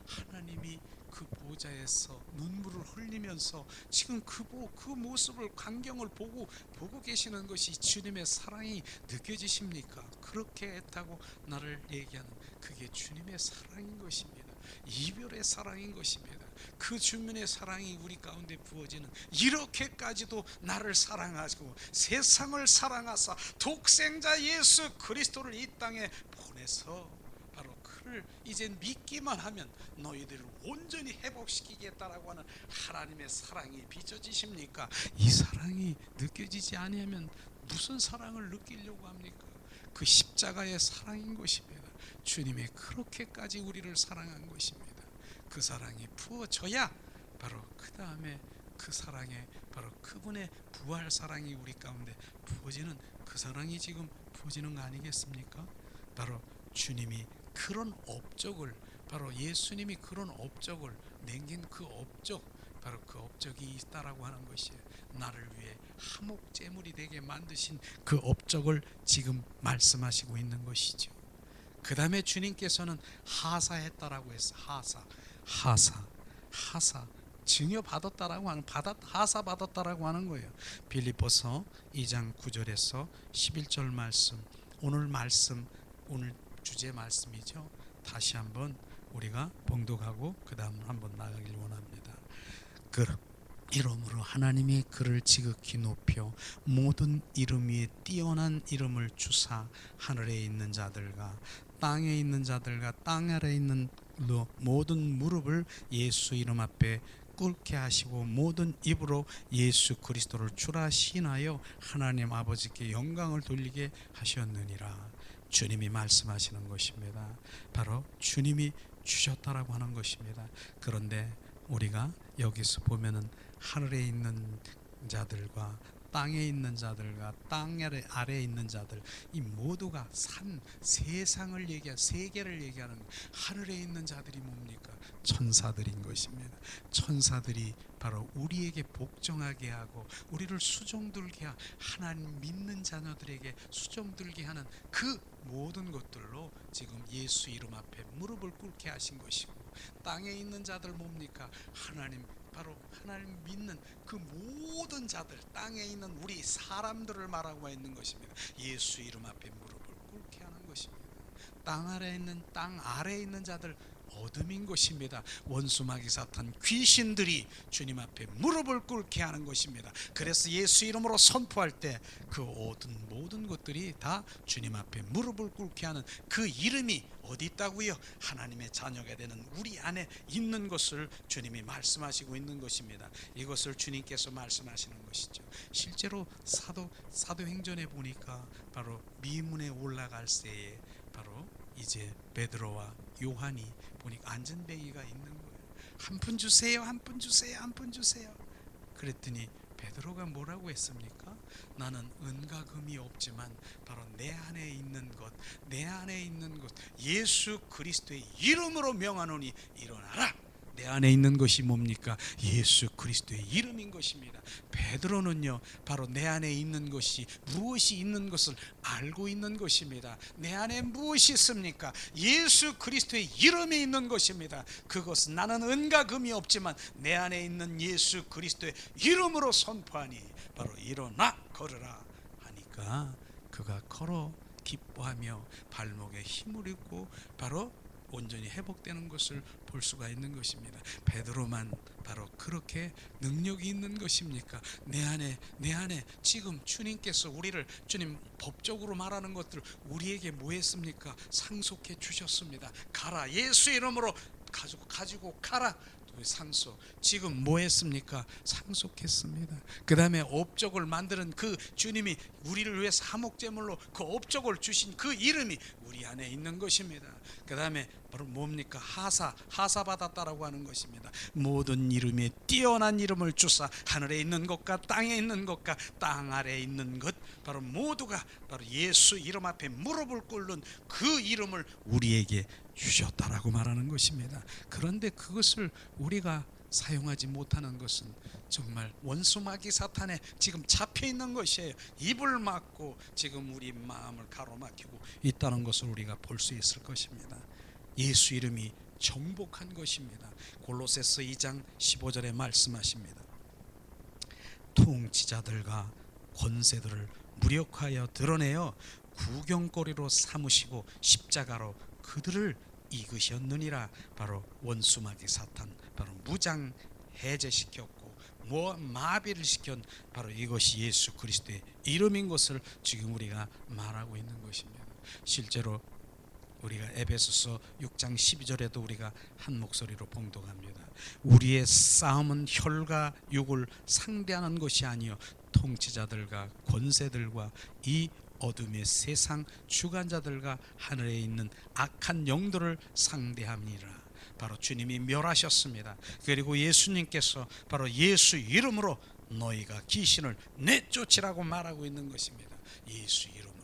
하나님이 그 보좌에서 눈물을 흘리면서 지금 그 모습을 광경을 보고 계시는 것이 주님의 사랑이 느껴지십니까? 그렇게 애타고 나를 얘기하는 그게 주님의 사랑인 것입니다. 이별의 사랑인 것입니다. 그 주님의 사랑이 우리 가운데 부어지는, 이렇게까지도 나를 사랑하시고 세상을 사랑하사 독생자 예수 그리스도를 이 땅에 보내서 바로 그를 이제 믿기만 하면 너희들을 온전히 회복시키겠다라고 하는 하나님의 사랑이 비춰지십니까? 이 사랑이 느껴지지 아니하면 무슨 사랑을 느끼려고 합니까? 그 십자가의 사랑인 것입니다. 주님이 그렇게까지 우리를 사랑한 것입니다. 그 사랑이 부어져야 바로 그 다음에 그 사랑에 바로 그분의 부활 사랑이 우리 가운데 부어지는, 그 사랑이 지금 부어지는 거 아니겠습니까? 바로 주님이 그런 업적을, 바로 예수님이 그런 업적을 남긴 그 업적, 바로 그 업적이 있다라고 하는 것이에요. 나를 위해 화목제물이 되게 만드신 그 업적을 지금 말씀하시고 있는 것이죠. 그 다음에 주님께서는 하사했다라고 했어. 하사 증여 받았다라고 하는, 하사 받았다라고 하는 거예요. 빌립보서 2장 9절에서 11절 말씀, 오늘 주제 말씀이죠. 다시 한번 우리가 봉독하고 그 다음 한번 나가길 원합니다. 이러므로 하나님이 그를 지극히 높여 모든 이름 위에 뛰어난 이름을 주사 하늘에 있는 자들과 땅에 있는 자들과 땅 아래에 있는 모든 무릎을 예수 이름 앞에 꿇게 하시고 모든 입으로 예수 그리스도를 주라 신하여 하나님 아버지께 영광을 돌리게 하셨느니라. 주님이 말씀하시는 것입니다. 바로 주님이 주셨다라고 하는 것입니다. 그런데 우리가 여기서 보면은 하늘에 있는 자들과 땅에 있는 자들과 땅 아래에 있는 자들, 이 모두가 세상을 얘기하는, 세계를 얘기하는, 하늘에 있는 자들이 뭡니까? 천사들인 것입니다. 천사들이 바로 우리에게 복종하게 하고 우리를 수종들게 하나님 믿는 자녀들에게 수종들게 하는 그 모든 것들로 지금 예수 이름 앞에 무릎을 꿇게 하신 것이고, 땅에 있는 자들 뭡니까? 바로 하나님 믿는 그 모든 자들, 땅에 있는 우리 사람들을 말하고 있는 것입니다. 예수 이름 앞에 무릎을 꿇게 하는 것입니다. 땅 아래에 있는 자들, 어둠인 것입니다. 원수마귀 사탄 귀신들이 주님 앞에 무릎을 꿇게 하는 것입니다. 그래서 예수 이름으로 선포할 때 그 모든 것들이 다 주님 앞에 무릎을 꿇게 하는 그 이름이 어디 있다고요? 하나님의 자녀가 되는 우리 안에 있는 것을 주님이 말씀하시고 있는 것입니다. 이것을 주님께서 말씀하시는 것이죠. 실제로 사도행전에 보니까 바로 미문에 올라갈 때에 바로 이제 베드로와 요한이 보니까 안전뱅이가 있는 거예요. 한 푼 주세요, 한 푼 주세요, 한 푼 주세요. 그랬더니 베드로가 뭐라고 했습니까? 나는 은과 금이 없지만 바로 내 안에 있는 것 예수 그리스도의 이름으로 명하노니 일어나라. 내 안에 있는 것이 뭡니까? 예수 그리스도의 이름인 것입니다. 베드로는요, 바로 내 안에 있는 것이 무엇이 있는 것을 알고 있는 것입니다. 내 안에 무엇이 있습니까? 예수 그리스도의 이름이 있는 것입니다. 그것은 나는 은과 금이 없지만 내 안에 있는 예수 그리스도의 이름으로 선포하니 바로 일어나 걸으라 하니까 그가 걸어 기뻐하며 발목에 힘을 입고 바로 온전히 회복되는 것을 볼 수가 있는 것입니다. 베드로만 바로 그렇게 능력이 있는 것입니까? 내 안에 지금 주님께서 주님 법적으로 말하는 것들 우리에게 뭐 했습니까? 상속해 주셨습니다. 가라, 예수 이름으로 가지고 가라. 상속, 지금 뭐 했습니까? 상속했습니다. 그 다음에 업적을 만드는 그 주님이 우리를 위해서 화목제물로 그 업적을 주신 그 이름이 우리 안에 있는 것입니다. 그 다음에 바로 뭡니까? 하사 받았다라고 하는 것입니다. 모든 이름에 뛰어난 이름을 주사 하늘에 있는 것과 땅에 있는 것과 땅 아래에 있는 것 바로 모두가 바로 예수 이름 앞에 무릎을 꿇는 그 이름을 우리에게 주셨다라고 말하는 것입니다. 그런데 그것을 우리가 사용하지 못하는 것은 정말 원수마귀 사탄에 지금 잡혀 있는 것이에요. 입을 막고 지금 우리 마음을 가로막히고 있다는 것을 우리가 볼 수 있을 것입니다. 예수 이름이 정복한 것입니다. 골로새서 2장 15절에 말씀하십니다. 통치자들과 권세들을 무력하여 드러내어 구경거리로 삼으시고 십자가로 그들을 이으셨느니라. 바로 원수마귀 사탄 바로 무장 해제시켰고 마비를 시킨 바로 이것이 예수 그리스도의 이름인 것을 지금 우리가 말하고 있는 것입니다. 실제로 우리가 에베소서 6장 12절에도 우리가 한 목소리로 봉독합니다. 우리의 싸움은 혈과 육을 상대하는 것이 아니요 통치자들과 권세들과 이 어둠의 세상 주관자들과 하늘에 있는 악한 영들을 상대함이라. 바로 주님이 멸하셨습니다. 그리고 예수님께서 바로 예수 이름으로 너희가 귀신을 내쫓으라고 말하고 있는 것입니다. 예수 이름으로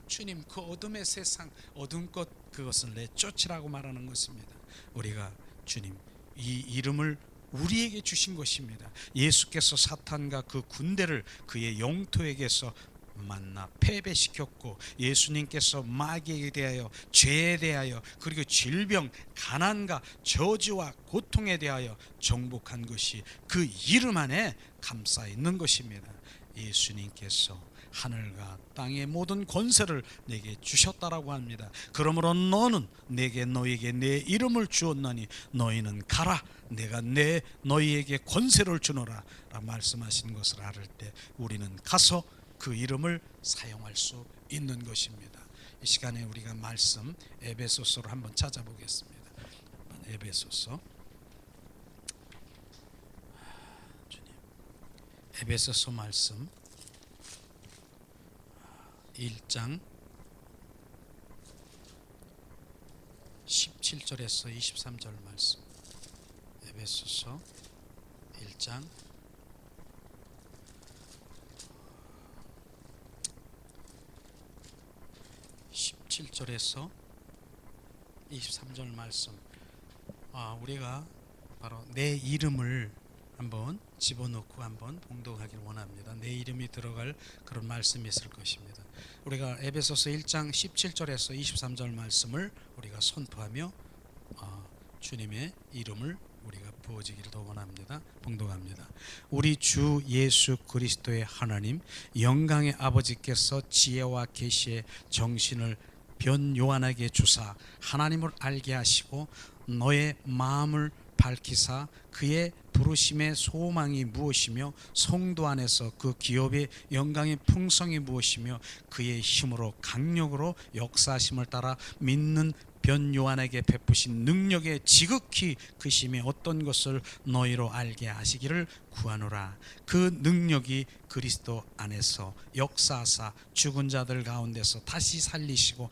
주님 그 어둠의 세상 어둠 것 그것을 내쫓으라고 말하는 것입니다. 우리가 주님 이 이름을 우리에게 주신 것입니다. 예수께서 사탄과 그 군대를 그의 영토에게서 만나 패배시켰고 예수님께서 마귀에 대하여 죄에 대하여 그리고 질병 가난과 저주와 고통에 대하여 정복한 것이 그 이름 안에 감싸 있는 것입니다. 예수님께서 하늘과 땅의 모든 권세를 내게 주셨다라고 합니다. 그러므로 너희에게 내 이름을 주었나니 너희는 가라 내가 너희에게 권세를 주노라 라고 말씀하신 것을 알을 때 우리는 가서 그 이름을 사용할 수 있는 것입니다. 이 시간에 우리가 말씀 에베소서로 한번 찾아보겠습니다. 에베소서 에베소서 말씀 1장 17절에서 23절 말씀. 에베소서 1장 21절에서 23절 말씀, 우리가 바로 내 이름을 한번 집어넣고 한번 봉독하길 원합니다. 내 이름이 들어갈 그런 말씀이 있을 것입니다. 우리가 에베소서 1장 17절에서 23절 말씀을 우리가 선포하며 주님의 이름을 우리가 부어지기를 더 원합니다. 봉독합니다. 우리 주 예수 그리스도의 하나님 영광의 아버지께서 지혜와 계시의 정신을 변요한에게 주사 하나님을 알게 하시고 너의 마음을 밝히사 그의 부르심의 소망이 무엇이며 성도 안에서 그 기업의 영광의 풍성이 무엇이며 그의 힘으로 강력으로 역사하심을 따라 믿는 변요한에게 베푸신 능력의 지극히 크심이 어떤 것을 너희로 알게 하시기를 구하노라. 그 능력이 그리스도 안에서 역사하사 죽은 자들 가운데서 다시 살리시고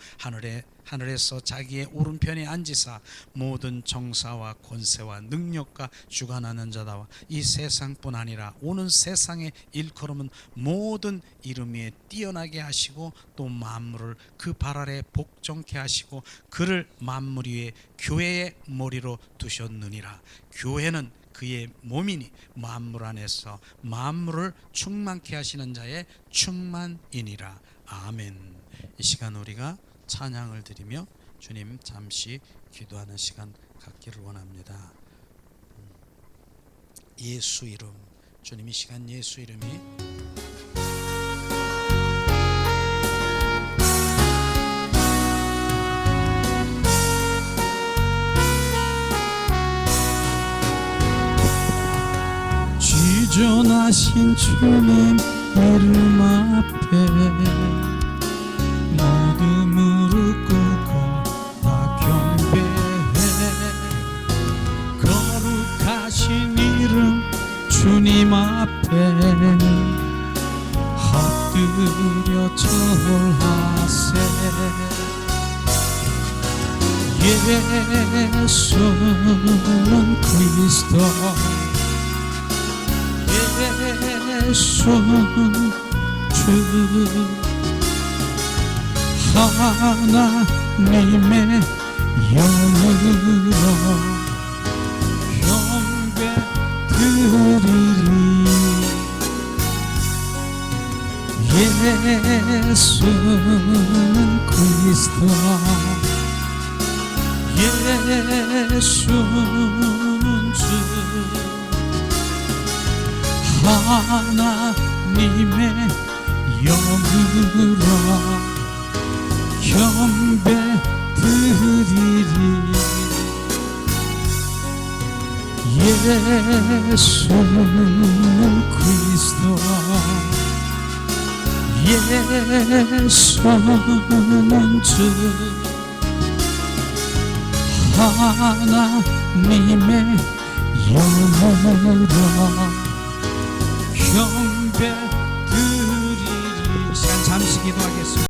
하늘에서 자기의 오른편에 앉으사 모든 정사와 권세와 능력과 주관하는 자다와 이 세상뿐 아니라 오는 세상의 일컬음은 모든 이름 위에 뛰어나게 하시고 또 만물을 그 발 아래 복종케 하시고 그를 만물 위에 교회의 머리로 두셨느니라. 교회는 그의 몸이니 만물 안에서 만물을 충만케 하시는 자의 충만이니라. 아멘. 이 시간 우리가 찬양을 드리며 주님 잠시 기도하는 시간 갖기를 원합니다. 예수 이름, 주님 이 시간 예수 이름이 지존하신 주님 이름 앞에 모두 무릎 꿇고 다 경배해. 거룩하신 이름 주님 앞에 엎드려 절하세. 예수는 그리스도, 예수는 주, 하나님의 영으로 경배드리리. 예수는 그리스도, 예수는 주, 하나님의 영으로 경배드리리. 예수는 그리스도, 예수는 주, 하나님의 영으로 경배드리리. 시간 잠시 기도하겠습니다.